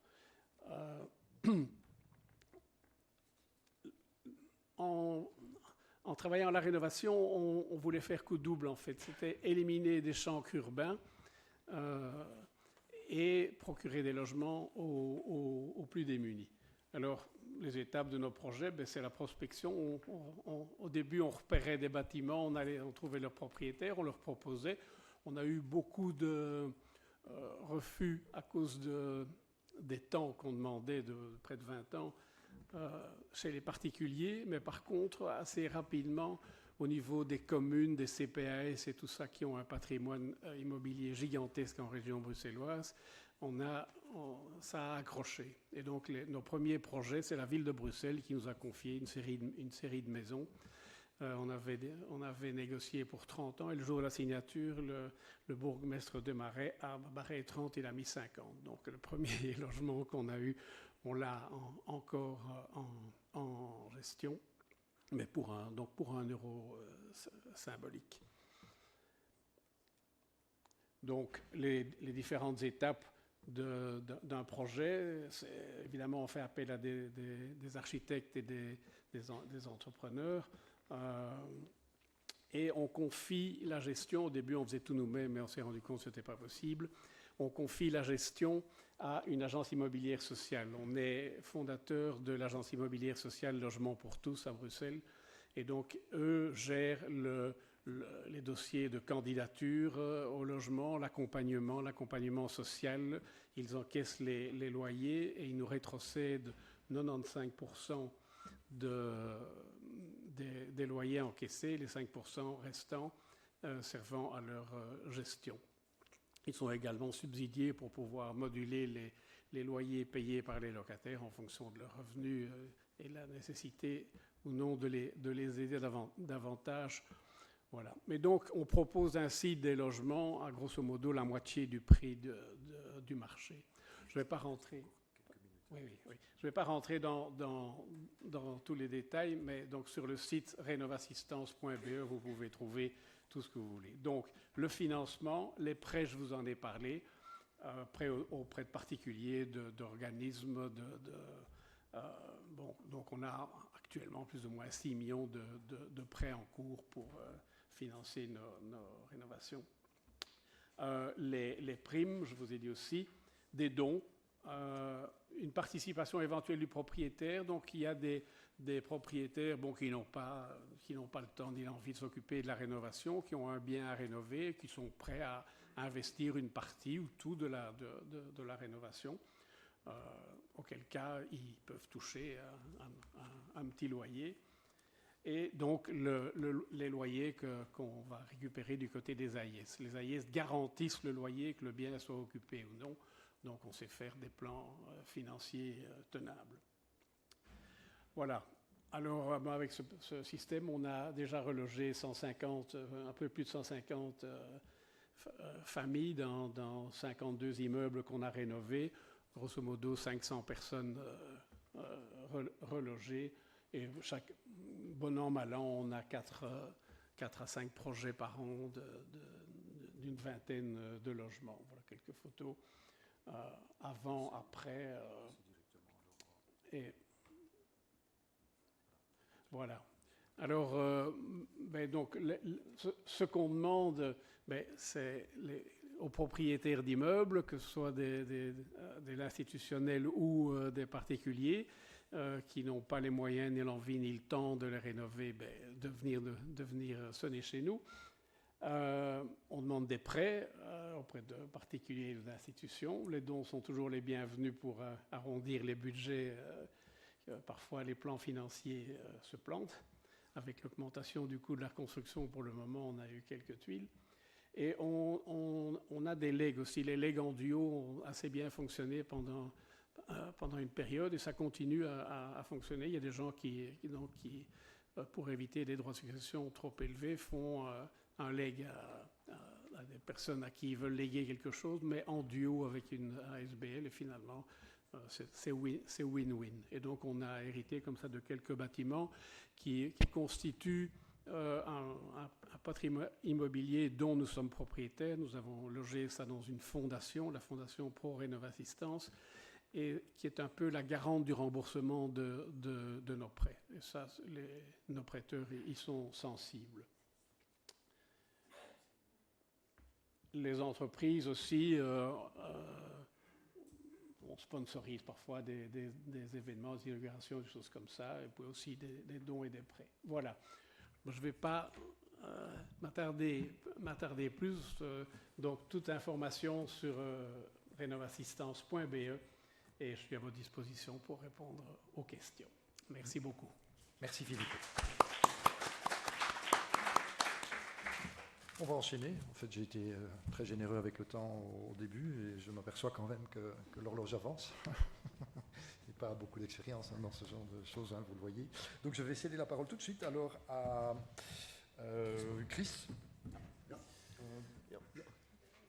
En travaillant à la rénovation, on voulait faire coup double en fait. C'était éliminer des chancs urbains et procurer des logements aux plus démunis. Alors, les étapes de nos projets, c'est la prospection. Au début, on repérait des bâtiments, on trouvait leurs propriétaires, on leur proposait. On a eu beaucoup de refus à cause des temps qu'on demandait, de près de 20 ans, chez les particuliers. Mais par contre, assez rapidement, au niveau des communes, des CPAS et tout ça, qui ont un patrimoine immobilier gigantesque en région bruxelloise, ça a accroché. Et donc, nos premiers projets, c'est la ville de Bruxelles qui nous a confié une série de maisons. On avait négocié pour 30 ans, et le jour de la signature, le bourgmestre de Marais a barré 30, il a mis 50. Donc, le premier logement qu'on a eu on l'a encore en gestion, mais pour un euro symbolique. Donc, les différentes étapes d'un projet, évidemment, on fait appel à des architectes et des entrepreneurs, et on confie la gestion. Au début, on faisait tout nous-mêmes, mais on s'est rendu compte que ce n'était pas possible. On confie la gestion à une agence immobilière sociale. On est fondateur de l'agence immobilière sociale Logement pour tous à Bruxelles, et donc eux gèrent les dossiers de candidature au logement, l'accompagnement social. Ils encaissent les loyers et ils nous rétrocèdent 95% des loyers encaissés, les 5% restants servant à leur gestion. Ils sont également subsidiés pour pouvoir moduler les loyers payés par les locataires en fonction de leurs revenus et la nécessité ou non de les aider davantage. Voilà. Mais donc, on propose ainsi des logements à grosso modo la moitié du prix du marché. Je ne vais pas rentrer. Oui. Je vais pas rentrer dans tous les détails, mais donc sur le site renovassistance.be, vous pouvez trouver tout ce que vous voulez. Donc, le financement, les prêts, je vous en ai parlé, prêts auprès de particuliers, d'organismes, donc on a actuellement plus ou moins 6 millions de prêts en cours pour financer nos rénovations. Les primes, je vous ai dit aussi, des dons, une participation éventuelle du propriétaire. Donc il y a des propriétaires qui n'ont pas le temps ni l'envie de s'occuper de la rénovation, qui ont un bien à rénover, qui sont prêts à investir une partie ou tout de la rénovation, auquel cas ils peuvent toucher un petit loyer. Et donc les loyers qu'on va récupérer du côté des AIS. Les AIS garantissent le loyer, que le bien soit occupé ou non. Donc on sait faire des plans financiers tenables. Voilà. Alors avec ce système, on a déjà relogé un peu plus de 150 familles dans 52 immeubles qu'on a rénovés. Grosso modo 500 personnes relogées. Et chaque bon an, mal an, on a 4 à 5 projets par an d'une vingtaine de logements. Voilà quelques photos avant, après. Et voilà. Alors, donc, ce qu'on demande, c'est aux propriétaires d'immeubles, que ce soit de l'institutionnel ou des particuliers, qui n'ont pas les moyens, ni l'envie, ni le temps de les rénover, de venir sonner chez nous. On demande des prêts auprès de particuliers ou d'institutions. Les dons sont toujours les bienvenus pour arrondir les budgets. Parfois, les plans financiers se plantent. Avec l'augmentation du coût de la construction, pour le moment, on a eu quelques tuiles. Et on a des legs aussi. Les legs en duo ont assez bien fonctionné pendant une période et ça continue à fonctionner. Il y a des gens qui pour éviter des droits de succession trop élevés, font un leg à des personnes à qui ils veulent léguer quelque chose, mais en duo avec une ASBL, et finalement, c'est win-win. Et donc, on a hérité comme ça de quelques bâtiments qui constituent un patrimoine immobilier dont nous sommes propriétaires. Nous avons logé ça dans une fondation, la fondation Pro Rénovassistance, et qui est un peu la garante du remboursement de nos prêts. Et ça, nos prêteurs y sont sensibles. Les entreprises aussi, on sponsorise parfois des événements, des inaugurations, des choses comme ça, et puis aussi des dons et des prêts. Voilà. Je ne vais pas m'attarder plus. Donc, toute information sur renovassistance.be, et je suis à votre disposition pour répondre aux questions. Merci beaucoup. Merci Philippe. On va enchaîner. En fait, j'ai été très généreux avec le temps au début et je m'aperçois quand même que l'horloge avance. Je n'ai pas beaucoup d'expérience dans ce genre de choses, vous le voyez. Donc, je vais céder la parole tout de suite alors à Chris. Ja. Ik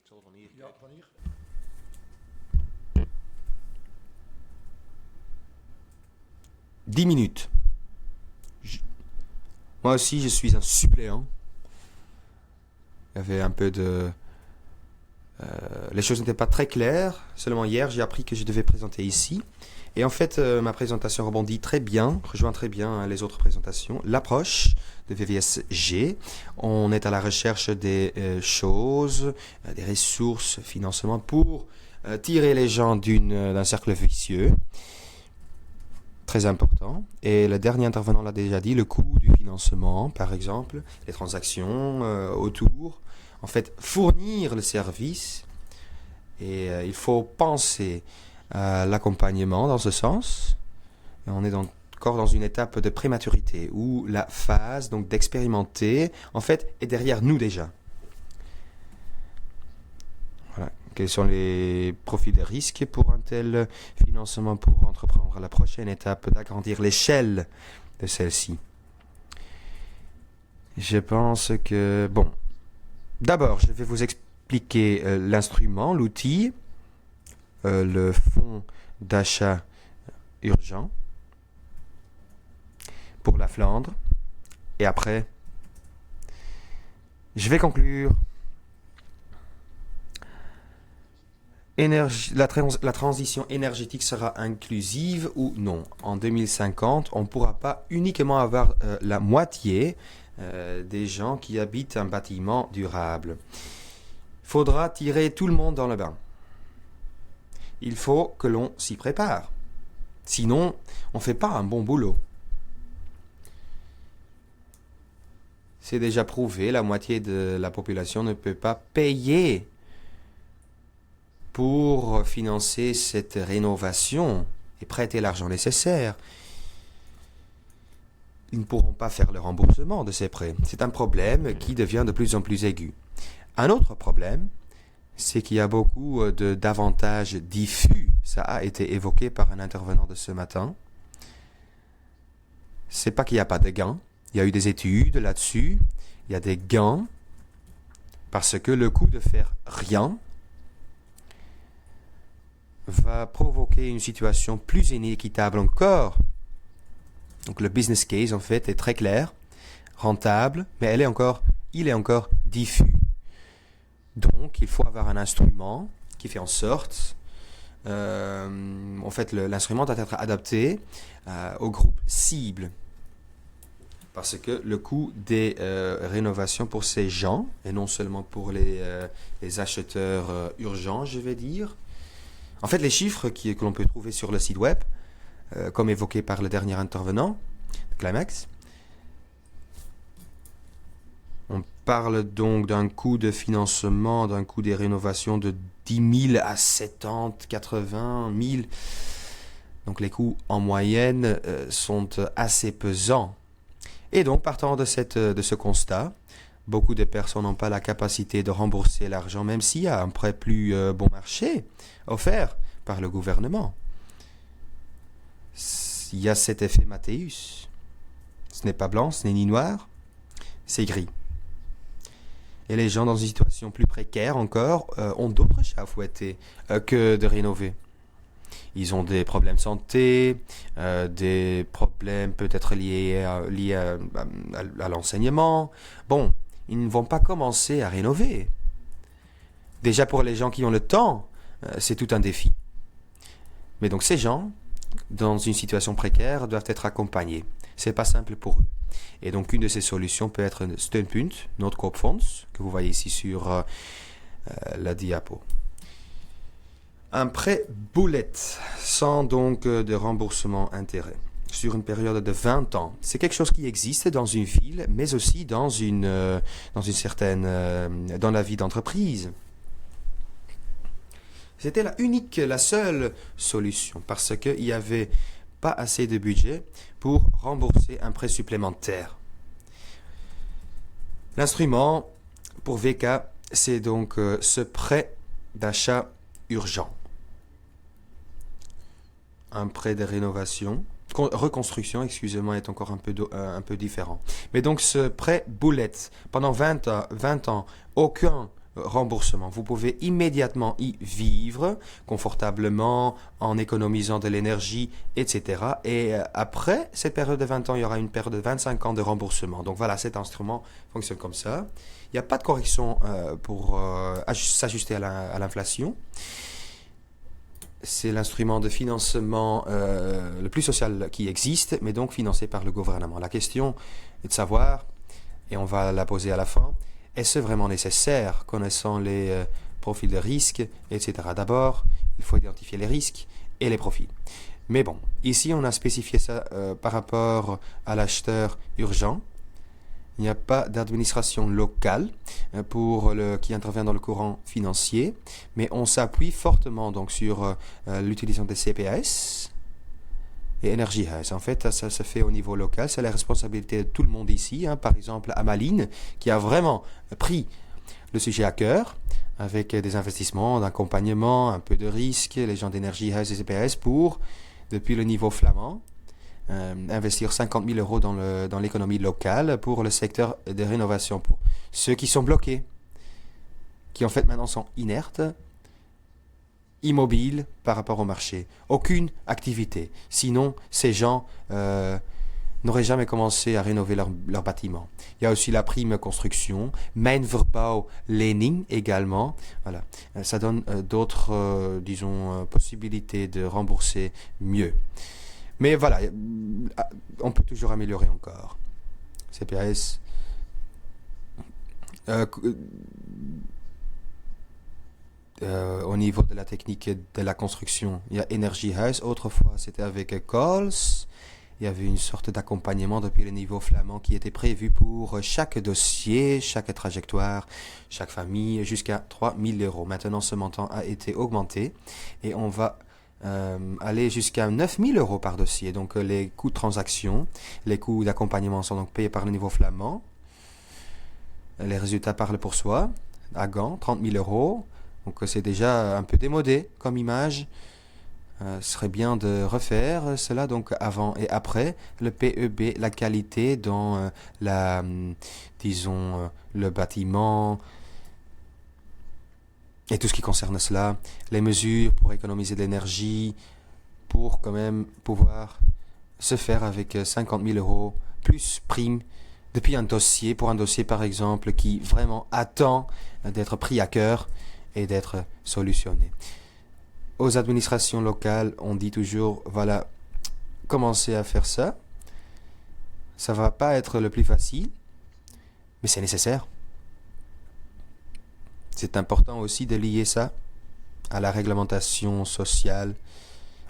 zal van hier Ja, van hier. 10 minutes. Moi aussi, je suis un suppléant. Il y avait un peu de... les choses n'étaient pas très claires. Seulement hier, j'ai appris que je devais présenter ici. Et en fait, ma présentation rebondit très bien, rejoint très bien les autres présentations. L'approche de VVSG, on est à la recherche des choses, des ressources, financement pour tirer les gens d'un cercle vicieux. Très important. Et le dernier intervenant l'a déjà dit, le coût du financement, par exemple, les transactions autour. En fait, fournir le service. Et il faut penser à l'accompagnement dans ce sens. Et on est encore dans une étape de prématurité où la phase donc d'expérimenter, en fait, est derrière nous déjà. Voilà. Quels sont les profils de risque pour un tel financement pour entreprendre la prochaine étape d'agrandir l'échelle de celle-ci? Je pense que... Bon, d'abord, je vais vous expliquer l'instrument, l'outil, le fonds d'achat urgent pour la Flandre. Et après, je vais conclure. La transition énergétique sera inclusive ou non? En 2050, on ne pourra pas uniquement avoir la moitié des gens qui habitent un bâtiment durable. Il faudra tirer tout le monde dans le bain. Il faut que l'on s'y prépare. Sinon, on ne fait pas un bon boulot. C'est déjà prouvé, la moitié de la population ne peut pas payer pour financer cette rénovation et prêter l'argent nécessaire. Ils ne pourront pas faire le remboursement de ces prêts. C'est un problème qui devient de plus en plus aigu. Un autre problème, c'est qu'il y a beaucoup d'avantages diffus. Ça a été évoqué par un intervenant de ce matin. C'est pas qu'il n'y a pas de gains. Il y a eu des études là-dessus. Il y a des gains parce que le coût de faire rien va provoquer une situation plus inéquitable encore. Donc le business case en fait est très clair, rentable, mais il est encore diffus. Donc il faut avoir un instrument qui fait en sorte, en fait l'instrument doit être adapté au groupe cible. Parce que le coût des rénovations pour ces gens, et non seulement pour les acheteurs urgents, je vais dire. En fait, les chiffres que l'on peut trouver sur le site web, comme évoqué par le dernier intervenant, Climax, on parle donc d'un coût de financement, d'un coût des rénovations de 10 000 à 70, 80 000. Donc les coûts en moyenne sont assez pesants. Et donc, partant de ce constat, beaucoup de personnes n'ont pas la capacité de rembourser l'argent, même s'il y a un prêt plus bon marché offert par le gouvernement. Il y a cet effet Mathéus. Ce n'est pas blanc, ce n'est ni noir, c'est gris. Et les gens dans une situation plus précaire encore ont d'autres chats à fouetter que de rénover. Ils ont des problèmes de santé, des problèmes peut-être liés à l'enseignement. Bon, ils ne vont pas commencer à rénover. Déjà pour les gens qui ont le temps, c'est tout un défi. Mais donc ces gens, dans une situation précaire, doivent être accompagnés. C'est pas simple pour eux. Et donc une de ces solutions peut être Steunpunt, Noodkoopfonds, que vous voyez ici sur la diapo. Un prêt bullet, sans donc de remboursement intérêt, sur une période de 20 ans. C'est quelque chose qui existe dans une ville, mais aussi dans une certaine, dans la vie d'entreprise. C'était la seule solution, parce qu'il n'y avait pas assez de budget pour rembourser un prêt supplémentaire. L'instrument pour VK, c'est donc ce prêt d'achat urgent. Un prêt de reconstruction, excusez-moi, est encore un peu différent. Mais donc ce prêt bullet, pendant 20 ans, aucun remboursement. Vous pouvez immédiatement y vivre confortablement en économisant de l'énergie, etc. Et après cette période de 20 ans, il y aura une période de 25 ans de remboursement. Donc voilà, cet instrument fonctionne comme ça. Il n'y a pas de correction pour s'ajuster à l'inflation. C'est l'instrument de financement le plus social qui existe, mais donc financé par le gouvernement. La question est de savoir, et on va la poser à la fin, est-ce vraiment nécessaire, connaissant les profils de risque, etc. D'abord, il faut identifier les risques et les profils. Mais bon, ici on a spécifié ça par rapport à l'acheteur urgent. Il n'y a pas d'administration locale qui intervient dans le courant financier, mais on s'appuie fortement donc sur l'utilisation des CPAS et Energy House. En fait, ça se fait au niveau local, c'est la responsabilité de tout le monde ici. Par exemple, Amaline, qui a vraiment pris le sujet à cœur, avec des investissements, d'accompagnement, un peu de risque, les gens d'Energy House et CPAS pour, depuis le niveau flamand, investir 50 000 euros dans l'économie locale pour le secteur de rénovation, pour ceux qui sont bloqués, qui en fait maintenant sont inertes, immobiles par rapport au marché. Aucune activité. Sinon, ces gens n'auraient jamais commencé à rénover leur bâtiment. Il y a aussi la prime construction, Mijnverbouwlening également. Voilà. Ça donne d'autres, possibilités de rembourser mieux. Mais voilà, on peut toujours améliorer encore. CPAS. Au niveau de la technique de la construction, il y a Energy House. Autrefois, c'était avec Coles. Il y avait une sorte d'accompagnement depuis le niveau flamand qui était prévu pour chaque dossier, chaque trajectoire, chaque famille, jusqu'à 3 000 euros. Maintenant, ce montant a été augmenté et on va aller jusqu'à 9 000 euros par dossier. Donc les coûts de transaction, les coûts d'accompagnement sont donc payés par le niveau flamand. Les résultats parlent pour soi. À Gand, 30 000 euros. Donc c'est déjà un peu démodé comme image. Ce serait bien de refaire cela, donc avant et après. Le PEB, la qualité dans le bâtiment, et tout ce qui concerne cela, les mesures pour économiser de l'énergie, pour quand même pouvoir se faire avec 50 000 euros plus prime depuis pour un dossier par exemple qui vraiment attend d'être pris à cœur et d'être solutionné. Aux administrations locales, on dit toujours, voilà, commencez à faire ça. Ça va pas être le plus facile, mais c'est nécessaire. C'est important aussi de lier ça à la réglementation sociale,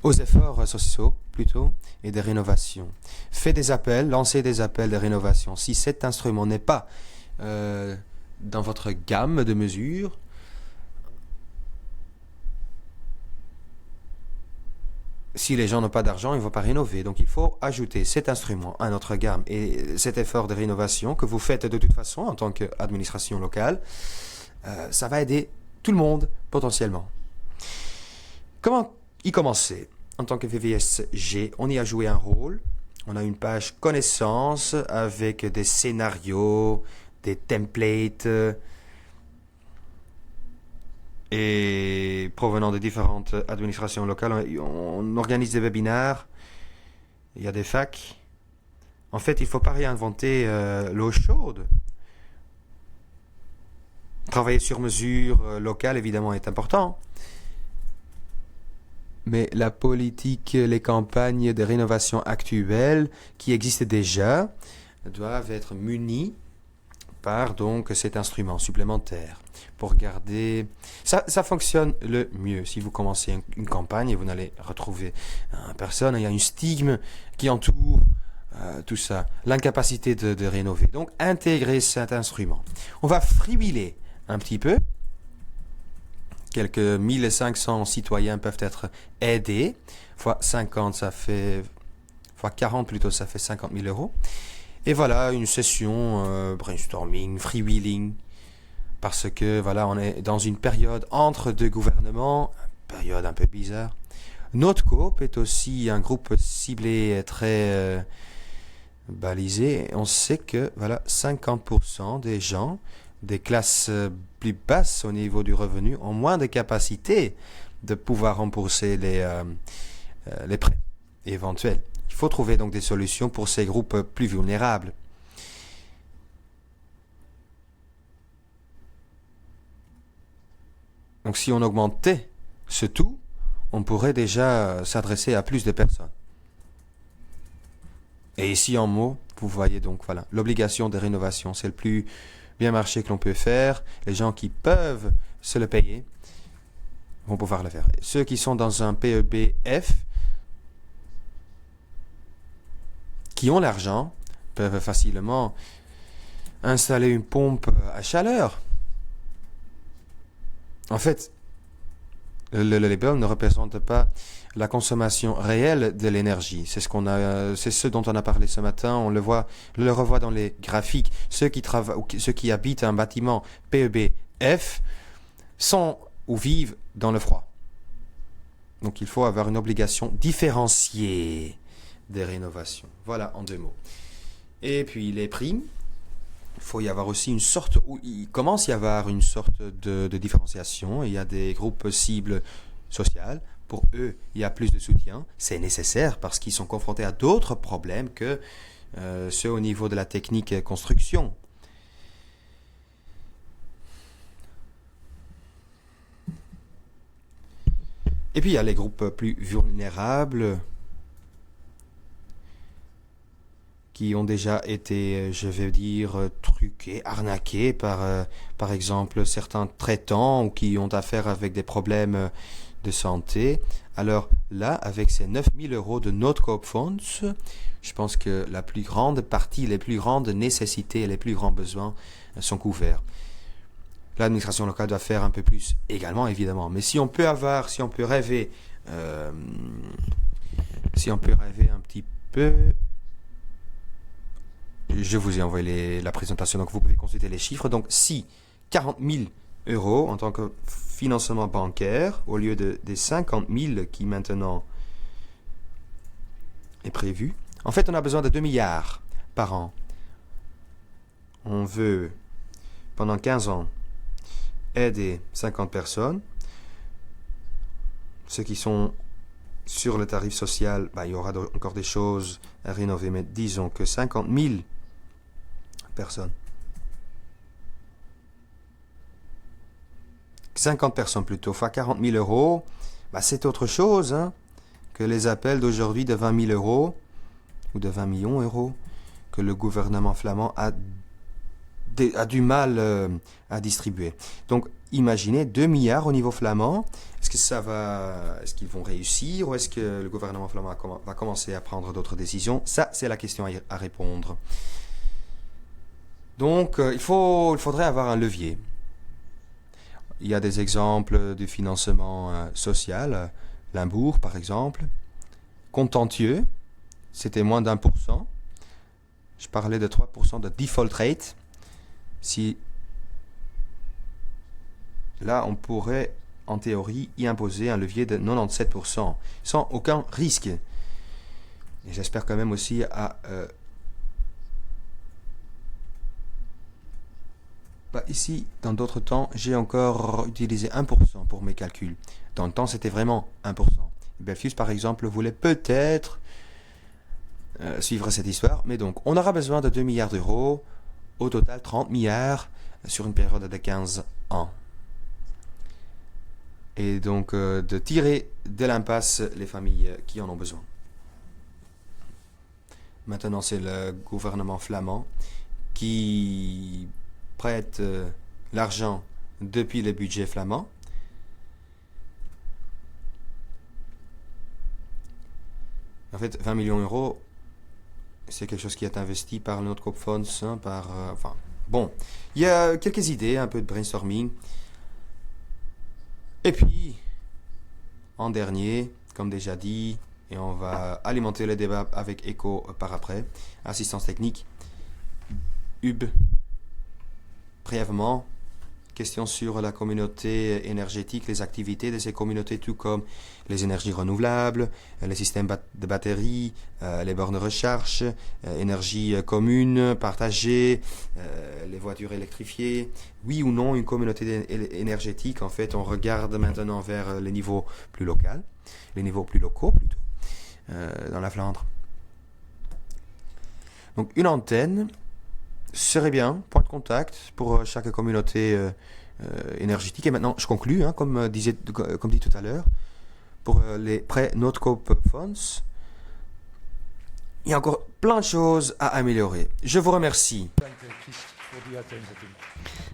aux efforts sociaux plutôt, et de rénovation. Faites des appels, lancez des appels de rénovation. Si cet instrument n'est pas dans votre gamme de mesures, si les gens n'ont pas d'argent, ils ne vont pas rénover. Donc il faut ajouter cet instrument à notre gamme et cet effort de rénovation que vous faites de toute façon en tant qu'administration locale. Ça va aider tout le monde potentiellement. Comment y commencer? En tant que VVSG, on y a joué un rôle. On a une page connaissances avec des scénarios, des templates et provenant de différentes administrations locales. On organise des webinaires. Il y a des facs. En fait, il ne faut pas réinventer l'eau chaude. Travailler sur mesure locale, évidemment, est important. Mais la politique, les campagnes de rénovation actuelles qui existent déjà doivent être munies par donc cet instrument supplémentaire pour garder... Ça fonctionne le mieux. Si vous commencez une campagne et vous n'allez retrouver personne, il y a une stigme qui entoure tout ça, l'incapacité de rénover. Donc, intégrer cet instrument. On va fribiler un petit peu. Quelques 1500 citoyens peuvent être aidés. Fois 50, ça fait... Fois 40 plutôt, ça fait 50 000 euros. Et voilà, une session brainstorming, freewheeling. Parce que, voilà, on est dans une période entre deux gouvernements. Période un peu bizarre. Notre coop est aussi un groupe ciblé très balisé. On sait que, voilà, 50% des gens des classes plus basses au niveau du revenu ont moins de capacité de pouvoir rembourser les prêts éventuels. Il faut trouver donc des solutions pour ces groupes plus vulnérables. Donc si on augmentait ce tout, on pourrait déjà s'adresser à plus de personnes. Et ici en mots, vous voyez donc voilà, l'obligation de rénovation, c'est le plus bien marché que l'on peut faire. Les gens qui peuvent se le payer vont pouvoir le faire. Ceux qui sont dans un PEBF, qui ont l'argent, peuvent facilement installer une pompe à chaleur. En fait, le label ne représente pas la consommation réelle de l'énergie. C'est ce dont on a parlé ce matin. On le revoit dans les graphiques. Ceux qui habitent un bâtiment PEBF sont ou vivent dans le froid. Donc il faut avoir une obligation différenciée des rénovations. Voilà en 2 mots. Et puis les primes. Il faut y avoir aussi il commence à y avoir une sorte de différenciation. Il y a des groupes cibles sociales. Pour eux, il y a plus de soutien. C'est nécessaire parce qu'ils sont confrontés à d'autres problèmes que ceux au niveau de la technique construction. Et puis il y a les groupes plus vulnérables qui ont déjà été, je vais dire, truqués, arnaqués par exemple, certains traitants ou qui ont affaire avec des problèmes de santé. Alors là, avec ces 9 000 € de Noodkoop Fonds, je pense que la plus grande partie, les plus grandes nécessités et les plus grands besoins sont couverts. L'administration locale doit faire un peu plus également, évidemment. Mais si on peut rêver un petit peu... Je vous ai envoyé la présentation, donc vous pouvez consulter les chiffres. Donc, si 40 000 € en tant que financement bancaire, au lieu des 50 000 qui maintenant est prévu, en fait, on a besoin de 2 milliards par an. On veut, pendant 15 ans, aider 50 personnes. Ceux qui sont sur le tarif social, il y aura encore des choses à rénover, mais disons que 50 000 personnes. 50 personnes plutôt, fois 40 000 €, c'est autre chose que les appels d'aujourd'hui de 20 000 € ou de 20 millions d'euros que le gouvernement flamand a du mal à distribuer. Donc, imaginez 2 milliards au niveau flamand. Est-ce qu'ils vont réussir ou est-ce que le gouvernement flamand va commencer à prendre d'autres décisions? Ça, c'est la question à répondre. Donc, il faudrait avoir un levier. Il y a des exemples de financement social. Limbourg, par exemple. Contentieux, c'était moins d'1%. Je parlais de 3% de default rate. Si là, on pourrait, en théorie, y imposer un levier de 97%, sans aucun risque. Et j'espère quand même aussi ici, dans d'autres temps, j'ai encore utilisé 1% pour mes calculs. Dans le temps, c'était vraiment 1%. Belfius, par exemple, voulait peut-être suivre cette histoire. Mais donc, on aura besoin de 2 milliards d'euros. Au total, 30 milliards sur une période de 15 ans. Et donc, de tirer de l'impasse les familles qui en ont besoin. Maintenant, c'est le gouvernement flamand qui prête l'argent depuis le budget flamand. En fait, 20 millions d'euros, c'est quelque chose qui est investi par le Noodkoop Fonds. Il y a quelques idées, un peu de brainstorming. Et puis, en dernier, comme déjà dit, et on va alimenter le débat avec Echo par après, assistance technique, UB. Brièvement, question sur la communauté énergétique, les activités de ces communautés, tout comme les énergies renouvelables, les systèmes de batteries, les bornes de recharge, énergie commune, partagée, les voitures électrifiées. Oui ou non, une communauté énergétique, en fait, on regarde maintenant vers les niveaux plus locaux, les niveaux plus locaux plutôt, dans la Flandre. Donc une antenne serait bien, point de contact pour chaque communauté énergétique. Et maintenant, je conclus, comme dit tout à l'heure, pour les prêts Noodkoop Fonds. Il y a encore plein de choses à améliorer. Je vous remercie.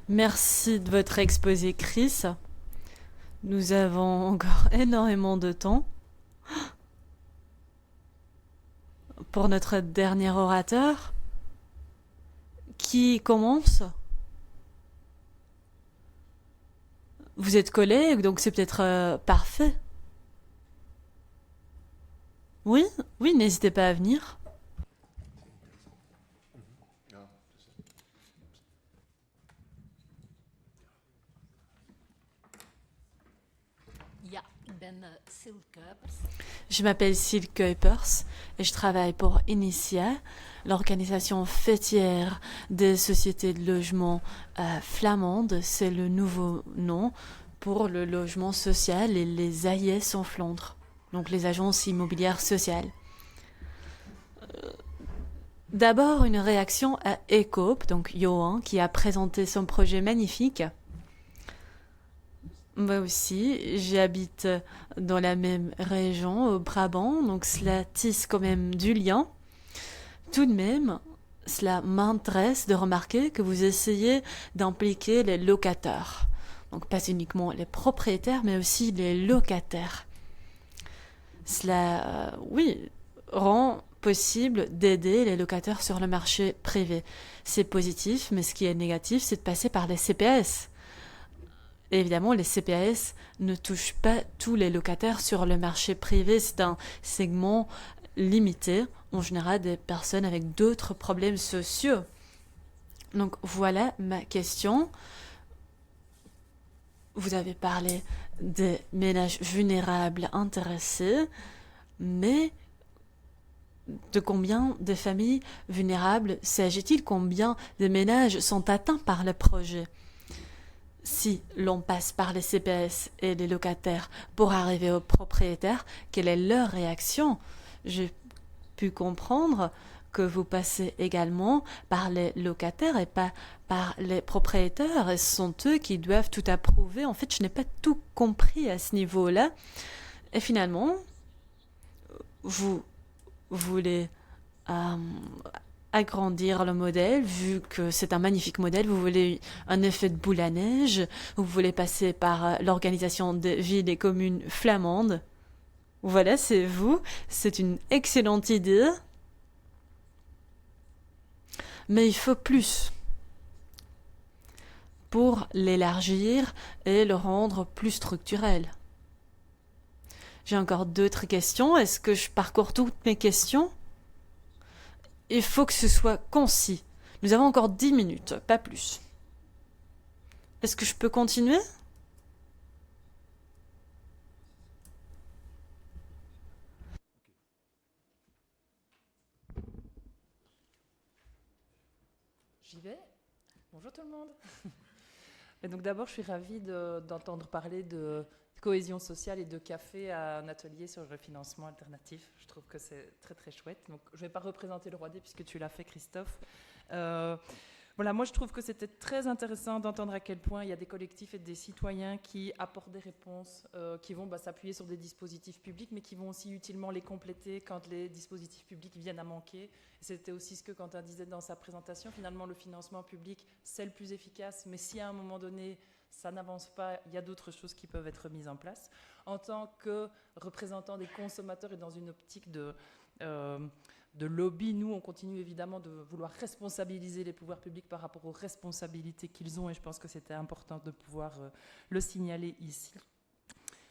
Merci de votre exposé, Chris. Nous avons encore énormément de temps pour notre dernier orateur. Qui commence? Vous êtes collègues, donc c'est peut-être parfait. Oui, oui, n'hésitez pas à venir. Je m'appelle Sil Kuipers et je travaille pour Initia, l'organisation fêtière des sociétés de logement flamandes. C'est le nouveau nom pour le logement social et les AIS en Flandre, donc les agences immobilières sociales. D'abord, une réaction à Ecoop, donc Johan, qui a présenté son projet magnifique. Moi aussi, j'habite dans la même région, au Brabant, donc cela tisse quand même du lien. Tout de même, cela m'intéresse de remarquer que vous essayez d'impliquer les locataires. Donc pas uniquement les propriétaires, mais aussi les locataires. Cela, oui, rend possible d'aider les locataires sur le marché privé. C'est positif, mais ce qui est négatif, c'est de passer par les CPS. Et évidemment, les CPS ne touchent pas tous les locataires sur le marché privé. C'est un segment limité, en général des personnes avec d'autres problèmes sociaux. Donc voilà ma question. Vous avez parlé des ménages vulnérables intéressés, mais de combien de familles vulnérables s'agit-il? Combien de ménages sont atteints par le projet? Si l'on passe par les CPS et les locataires pour arriver aux propriétaires, quelle est leur réaction? J'ai pu comprendre que vous passez également par les locataires et pas par les propriétaires. Et ce sont eux qui doivent tout approuver. En fait, je n'ai pas tout compris à ce niveau-là. Et finalement, vous voulez agrandir le modèle, vu que c'est un magnifique modèle, vous voulez un effet de boule à neige, vous voulez passer par l'organisation des villes et communes flamandes. Voilà, c'est vous, c'est une excellente idée. Mais il faut plus pour l'élargir et le rendre plus structurel. J'ai encore d'autres questions. Est-ce que je parcours toutes mes questions? Il faut que ce soit concis. Nous avons encore 10 minutes, pas plus. Est-ce que je peux continuer? J'y vais. Bonjour tout le monde. Et donc d'abord, je suis ravie d'entendre parler de cohésion sociale et de café à un atelier sur le financement alternatif. Je trouve que c'est très très chouette. Donc je ne vais pas représenter le Roi D puisque tu l'as fait, Christophe. Voilà, moi je trouve que c'était très intéressant d'entendre à quel point il y a des collectifs et des citoyens qui apportent des réponses, qui vont s'appuyer sur des dispositifs publics, mais qui vont aussi utilement les compléter quand les dispositifs publics viennent à manquer. C'était aussi ce que Quentin disait dans sa présentation. Finalement, le financement public, c'est le plus efficace, mais si à un moment donné, ça n'avance pas, il y a d'autres choses qui peuvent être mises en place. En tant que représentant des consommateurs et dans une optique de lobby, nous, on continue évidemment de vouloir responsabiliser les pouvoirs publics par rapport aux responsabilités qu'ils ont, et je pense que c'était important de pouvoir le signaler ici.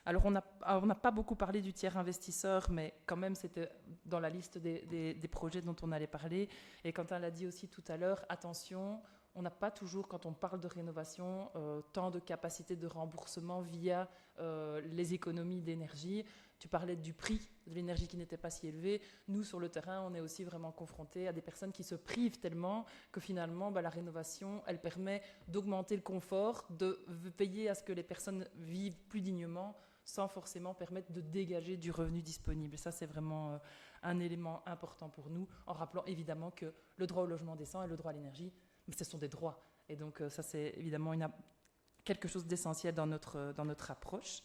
Alors, on n'a pas beaucoup parlé du tiers investisseur, mais quand même, c'était dans la liste des projets dont on allait parler. Et Quentin l'a dit aussi tout à l'heure, attention, on n'a pas toujours, quand on parle de rénovation, tant de capacité de remboursement via les économies d'énergie. Tu parlais du prix de l'énergie qui n'était pas si élevé. Nous, sur le terrain, on est aussi vraiment confrontés à des personnes qui se privent tellement que finalement, la rénovation, elle permet d'augmenter le confort, de payer à ce que les personnes vivent plus dignement, sans forcément permettre de dégager du revenu disponible. Et ça, c'est vraiment un élément important pour nous, en rappelant évidemment que le droit au logement décent et le droit à l'énergie, mais ce sont des droits. Et donc ça, c'est évidemment quelque chose d'essentiel dans notre approche.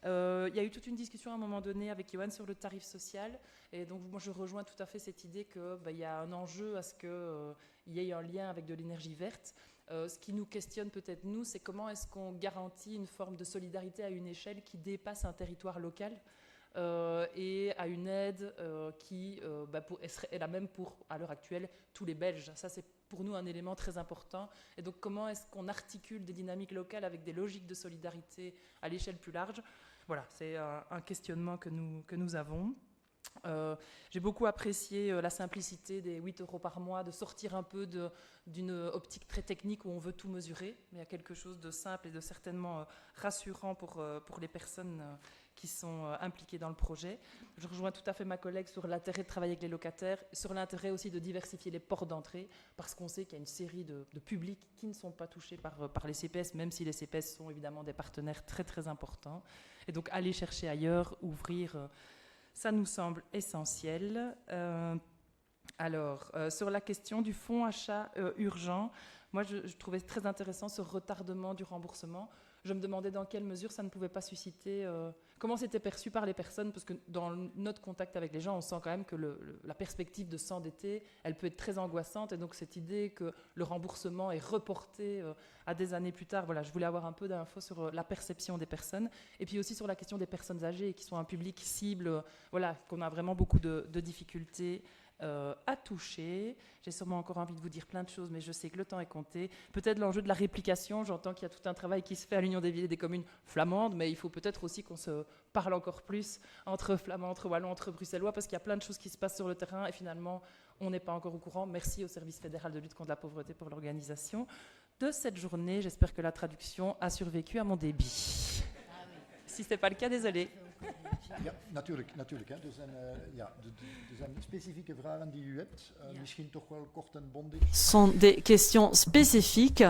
Il y a eu toute une discussion à un moment donné avec Johan sur le tarif social. Et donc moi, je rejoins tout à fait cette idée qu'il y a un enjeu à ce qu'il y ait un lien avec de l'énergie verte. Ce qui nous questionne peut-être, nous, c'est comment est-ce qu'on garantit une forme de solidarité à une échelle qui dépasse un territoire local et à une aide qui est la même pour, à l'heure actuelle, tous les Belges. Ça, c'est pour nous un élément très important. Et donc, comment est-ce qu'on articule des dynamiques locales avec des logiques de solidarité à l'échelle plus large? Voilà, c'est un questionnement que nous avons. J'ai beaucoup apprécié la simplicité des 8 € par mois, de sortir un peu d'une optique très technique où on veut tout mesurer. Mais il y a quelque chose de simple et de certainement rassurant pour les personnes qui sont impliquées dans le projet. Je rejoins tout à fait ma collègue sur l'intérêt de travailler avec les locataires, sur l'intérêt aussi de diversifier les ports d'entrée, parce qu'on sait qu'il y a une série de publics qui ne sont pas touchés par les CPS, même si les CPS sont évidemment des partenaires très très importants. Et donc aller chercher ailleurs, ouvrir... ça nous semble essentiel. Sur la question du fonds achat urgent, moi je trouvais très intéressant ce retardement du remboursement. Je me demandais dans quelle mesure ça ne pouvait pas susciter... comment c'était perçu par les personnes, parce que dans notre contact avec les gens, on sent quand même que la perspective de s'endetter, elle peut être très angoissante. Et donc cette idée que le remboursement est reporté à des années plus tard, voilà, je voulais avoir un peu d'infos sur la perception des personnes. Et puis aussi sur la question des personnes âgées, qui sont un public cible, voilà, qu'on a vraiment beaucoup de difficultés à toucher. J'ai sûrement encore envie de vous dire plein de choses, mais je sais que le temps est compté. Peut-être l'enjeu de la réplication, j'entends qu'il y a tout un travail qui se fait à l'Union des villes et des communes flamandes, mais il faut peut-être aussi qu'on se parle encore plus entre flamands, entre wallons, entre bruxellois, parce qu'il y a plein de choses qui se passent sur le terrain et finalement, on n'est pas encore au courant. Merci au Service fédéral de lutte contre la pauvreté pour l'organisation de cette journée. J'espère que la traduction a survécu à mon débit. Si ce n'est pas le cas, désolé. Ja, natuurlijk. Hè. Er zijn specifieke vragen die u hebt. Misschien toch wel kort en bondig. Sont des questions spécifiques.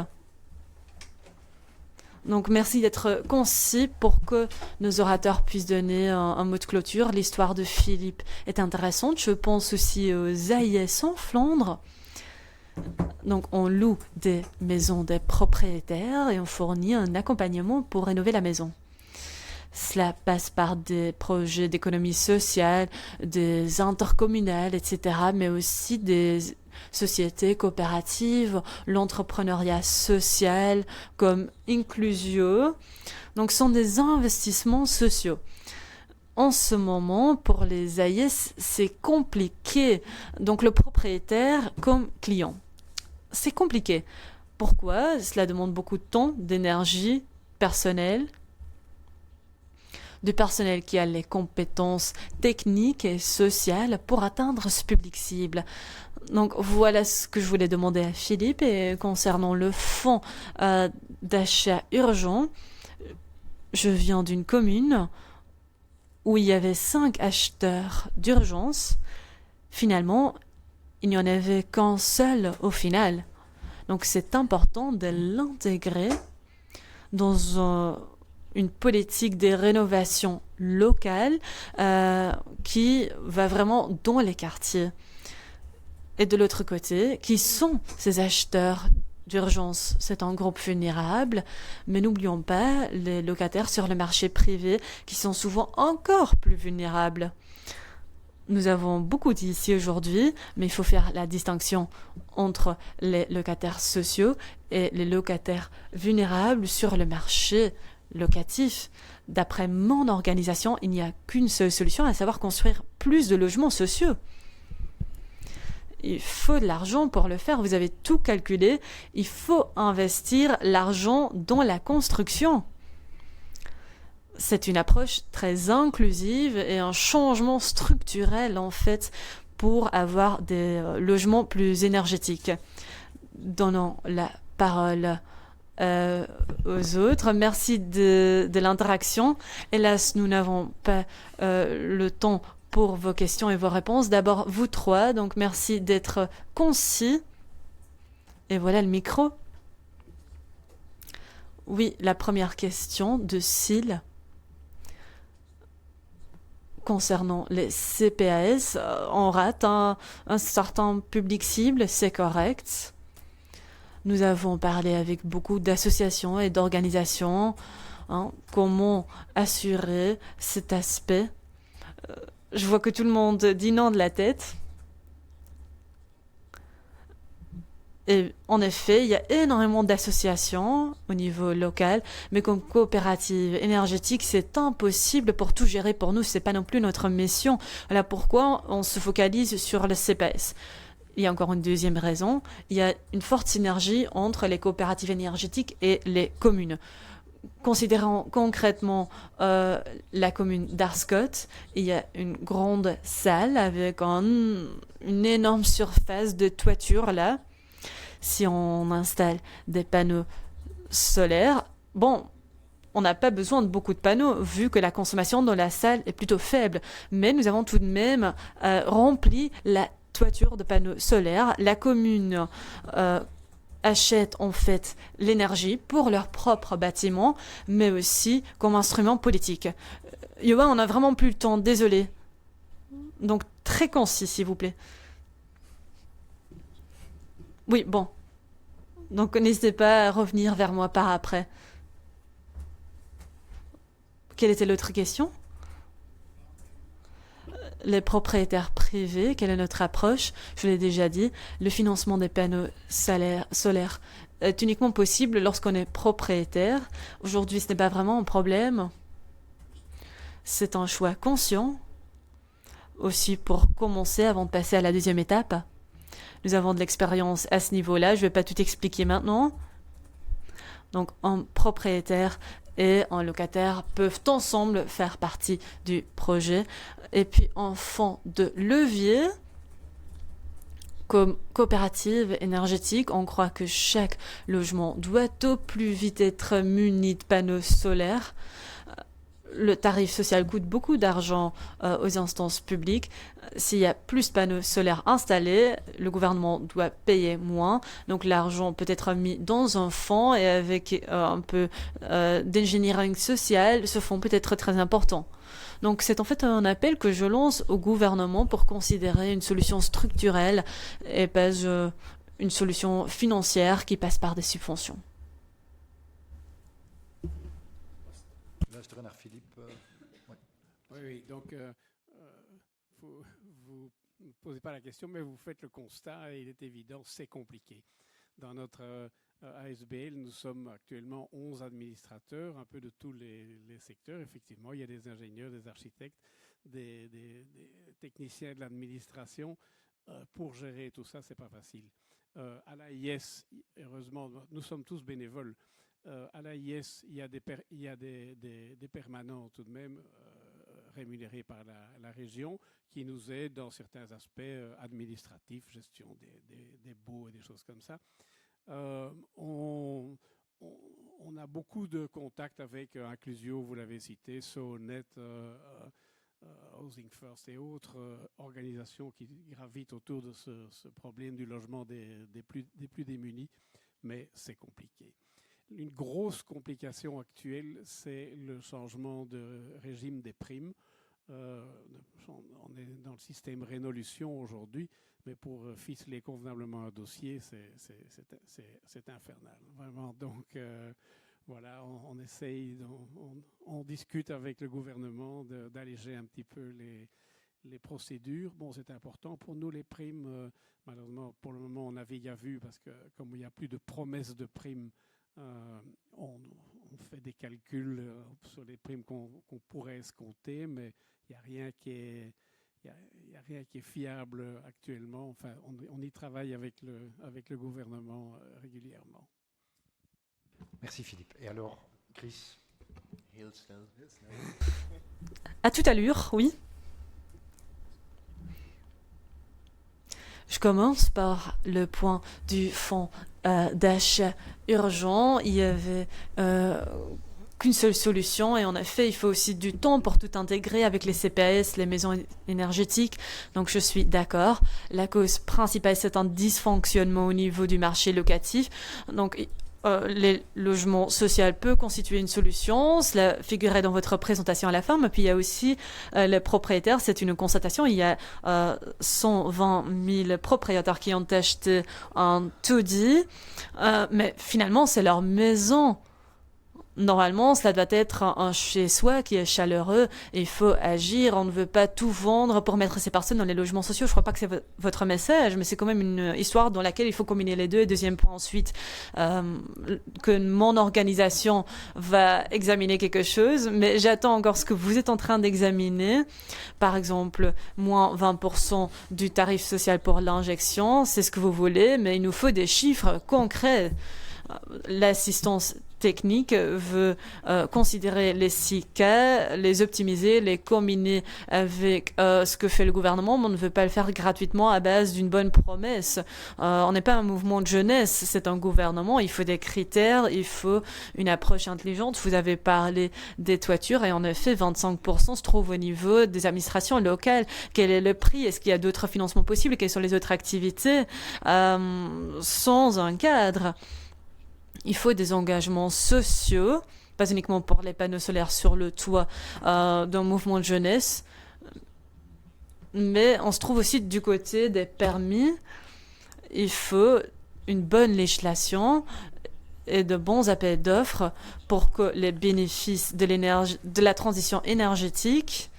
Donc merci d'être concis pour que nos orateurs puissent donner un mot de clôture. L'histoire de Philippe est intéressante. Je pense aussi aux AIS en Flandre. Donc on loue des maisons des propriétaires et on fournit un accompagnement pour rénover la maison. Cela passe par des projets d'économie sociale, des intercommunales, etc., mais aussi des sociétés coopératives, l'entrepreneuriat social comme Inclusio. Donc, ce sont des investissements sociaux. En ce moment, pour les AIS, c'est compliqué. Donc, le propriétaire comme client. C'est compliqué. Pourquoi? Cela demande beaucoup de temps, d'énergie personnelle, du personnel qui a les compétences techniques et sociales pour atteindre ce public cible. Donc voilà ce que je voulais demander à Philippe. Et concernant le fonds d'achat urgent, je viens d'une commune où il y avait 5 acheteurs d'urgence. Finalement, il n'y en avait qu'un seul au final. Donc c'est important de l'intégrer dans une politique des rénovations locales qui va vraiment dans les quartiers. Et de l'autre côté, qui sont ces acheteurs d'urgence? C'est un groupe vulnérable, mais n'oublions pas les locataires sur le marché privé qui sont souvent encore plus vulnérables. Nous avons beaucoup dit ici aujourd'hui, mais il faut faire la distinction entre les locataires sociaux et les locataires vulnérables sur le marché locatif. D'après mon organisation, il n'y a qu'une seule solution, à savoir construire plus de logements sociaux. Il faut de l'argent pour le faire. Vous avez tout calculé. Il faut investir l'argent dans la construction. C'est une approche très inclusive et un changement structurel en fait pour avoir des logements plus énergétiques. Donnons la parole aux autres. Merci de l'interaction. Hélas, nous n'avons pas le temps pour vos questions et vos réponses. D'abord, vous trois, donc merci d'être concis. Et voilà le micro. Oui, la première question de Syl. Concernant les CPAS, on rate un certain public cible, c'est correct. Nous avons parlé avec beaucoup d'associations et d'organisations. Comment assurer cet aspect? Je vois que tout le monde dit non de la tête. Et en effet, il y a énormément d'associations au niveau local, mais comme coopérative énergétique, c'est impossible pour tout gérer pour nous. C'est pas non plus notre mission. Voilà pourquoi on se focalise sur le CPS. Il y a encore une deuxième raison. Il y a une forte synergie entre les coopératives énergétiques et les communes. Considérant concrètement la commune d'Arscott, il y a une grande salle avec une énorme surface de toiture là. Si on installe des panneaux solaires, bon, on n'a pas besoin de beaucoup de panneaux vu que la consommation dans la salle est plutôt faible. Mais nous avons tout de même rempli la toiture de panneaux solaires. La commune achète en fait l'énergie pour leur propre bâtiment, mais aussi comme instrument politique. Yoann, on n'a vraiment plus le temps, désolé. Donc très concis, s'il vous plaît. Oui, bon. Donc n'hésitez pas à revenir vers moi par après. Quelle était l'autre question? Les propriétaires privés, quelle est notre approche? Je l'ai déjà dit, le financement des panneaux solaires est uniquement possible lorsqu'on est propriétaire. Aujourd'hui, ce n'est pas vraiment un problème. C'est un choix conscient, aussi pour commencer avant de passer à la deuxième étape. Nous avons de l'expérience à ce niveau-là, je ne vais pas tout expliquer maintenant. Donc, un propriétaire et un locataire peuvent ensemble faire partie du projet. Et puis, en fonds de levier, comme coopérative énergétique, on croit que chaque logement doit au plus vite être muni de panneaux solaires. Le tarif social coûte beaucoup d'argent aux instances publiques. S'il y a plus de panneaux solaires installés, le gouvernement doit payer moins. Donc l'argent peut être mis dans un fonds et avec un peu d'engineering social, ce fonds peut être très important. Donc c'est en fait un appel que je lance au gouvernement pour considérer une solution structurelle et pas une solution financière qui passe par des subventions. Philippe, Oui, donc vous ne posez pas la question, mais vous faites le constat et il est évident, c'est compliqué. Dans notre ASBL, nous sommes actuellement 11 administrateurs, un peu de tous les secteurs. Effectivement, il y a des ingénieurs, des architectes, des techniciens de l'administration. Pour gérer tout ça, c'est pas facile. À l'AIS, heureusement, nous sommes tous bénévoles. À l'AIS, il y a des permanents tout de même rémunérés par la région qui nous aident dans certains aspects administratifs, gestion des baux et des choses comme ça. On a beaucoup de contacts avec Inclusio, vous l'avez cité, SONET, Housing First et autres organisations qui gravitent autour de ce problème du logement des plus démunis, mais c'est compliqué. Une grosse complication actuelle, c'est le changement de régime des primes. On est dans le système Rénolution aujourd'hui, mais pour ficeler convenablement un dossier, c'est infernal. Vraiment, donc voilà, on essaye, on discute avec le gouvernement d'alléger un petit peu les procédures. Bon, c'est important. Pour nous, les primes, malheureusement, pour le moment, on navigue à vue parce que comme il n'y a plus de promesses de primes, on fait des calculs sur les primes qu'on pourrait escompter, mais il n'y a rien qui est fiable actuellement. Enfin, on y travaille avec le gouvernement régulièrement. Merci Philippe. Et alors, Chris? À toute allure, oui. Je commence par le point du fonds d'achat urgent. Il y avait qu'une seule solution et en effet, il faut aussi du temps pour tout intégrer avec les CPS, les maisons énergétiques. Donc je suis d'accord. La cause principale, c'est un dysfonctionnement au niveau du marché locatif. Donc les logements sociaux peuvent constituer une solution. Cela figurait dans votre présentation à la fin. Mais puis il y a aussi les propriétaires. C'est une constatation. Il y a 120 000 propriétaires qui ont acheté un tout-dit. Mais finalement, c'est leur maison. Normalement, cela doit être un chez-soi qui est chaleureux. Il faut agir. On ne veut pas tout vendre pour mettre ces personnes dans les logements sociaux. Je ne crois pas que c'est votre message, mais c'est quand même une histoire dans laquelle il faut combiner les deux. Et deuxième point ensuite, que mon organisation va examiner quelque chose, mais j'attends encore ce que vous êtes en train d'examiner. Par exemple, moins 20% du tarif social pour l'injection, c'est ce que vous voulez, mais il nous faut des chiffres concrets. L'assistance technique veut considérer les 6 cas, les optimiser, les combiner avec ce que fait le gouvernement, mais on ne veut pas le faire gratuitement à base d'une bonne promesse. On n'est pas un mouvement de jeunesse, c'est un gouvernement, il faut des critères, il faut une approche intelligente. Vous avez parlé des toitures et en effet, 25% se trouve au niveau des administrations locales. Quel est le prix? Est-ce qu'il y a d'autres financements possibles? Quelles sont les autres activités sans un cadre? Il faut des engagements sociaux, pas uniquement pour les panneaux solaires sur le toit d'un mouvement de jeunesse, mais on se trouve aussi du côté des permis. Il faut une bonne législation et de bons appels d'offres pour que les bénéfices de la transition énergétique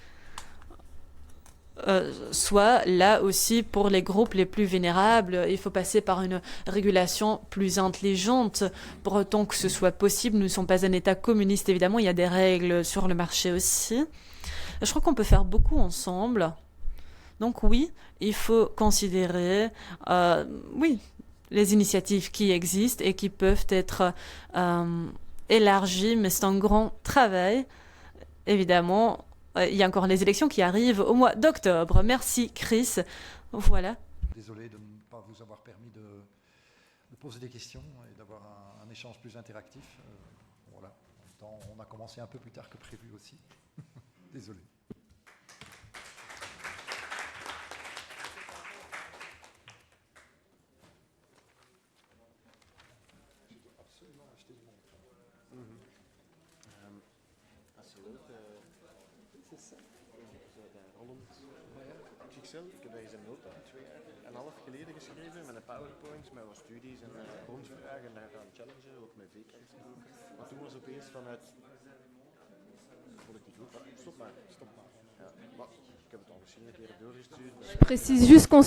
soit là aussi pour les groupes les plus vulnérables. Il faut passer par une régulation plus intelligente pour autant que ce soit possible. Nous ne sommes pas un État communiste, évidemment. Il y a des règles sur le marché aussi. Je crois qu'on peut faire beaucoup ensemble. Donc oui, il faut considérer les initiatives qui existent et qui peuvent être élargies, mais c'est un grand travail, évidemment. Il y a encore les élections qui arrivent au mois d'octobre. Merci, Chris. Voilà. Désolé de ne pas vous avoir permis de poser des questions et d'avoir un échange plus interactif. Voilà. En même temps, on a commencé un peu plus tard que prévu aussi. Désolé. Ik heb daar eens een nota 2,5 jaar geleden geschreven met een PowerPoint met wat studies en bronvragen en daar gaan challengen, ook met VK's. Maar toen was opeens vanuit politiek groep, stop maar. Ja, maar ik heb het al misschien een keer doorgestuurd. Je précise juste qu'on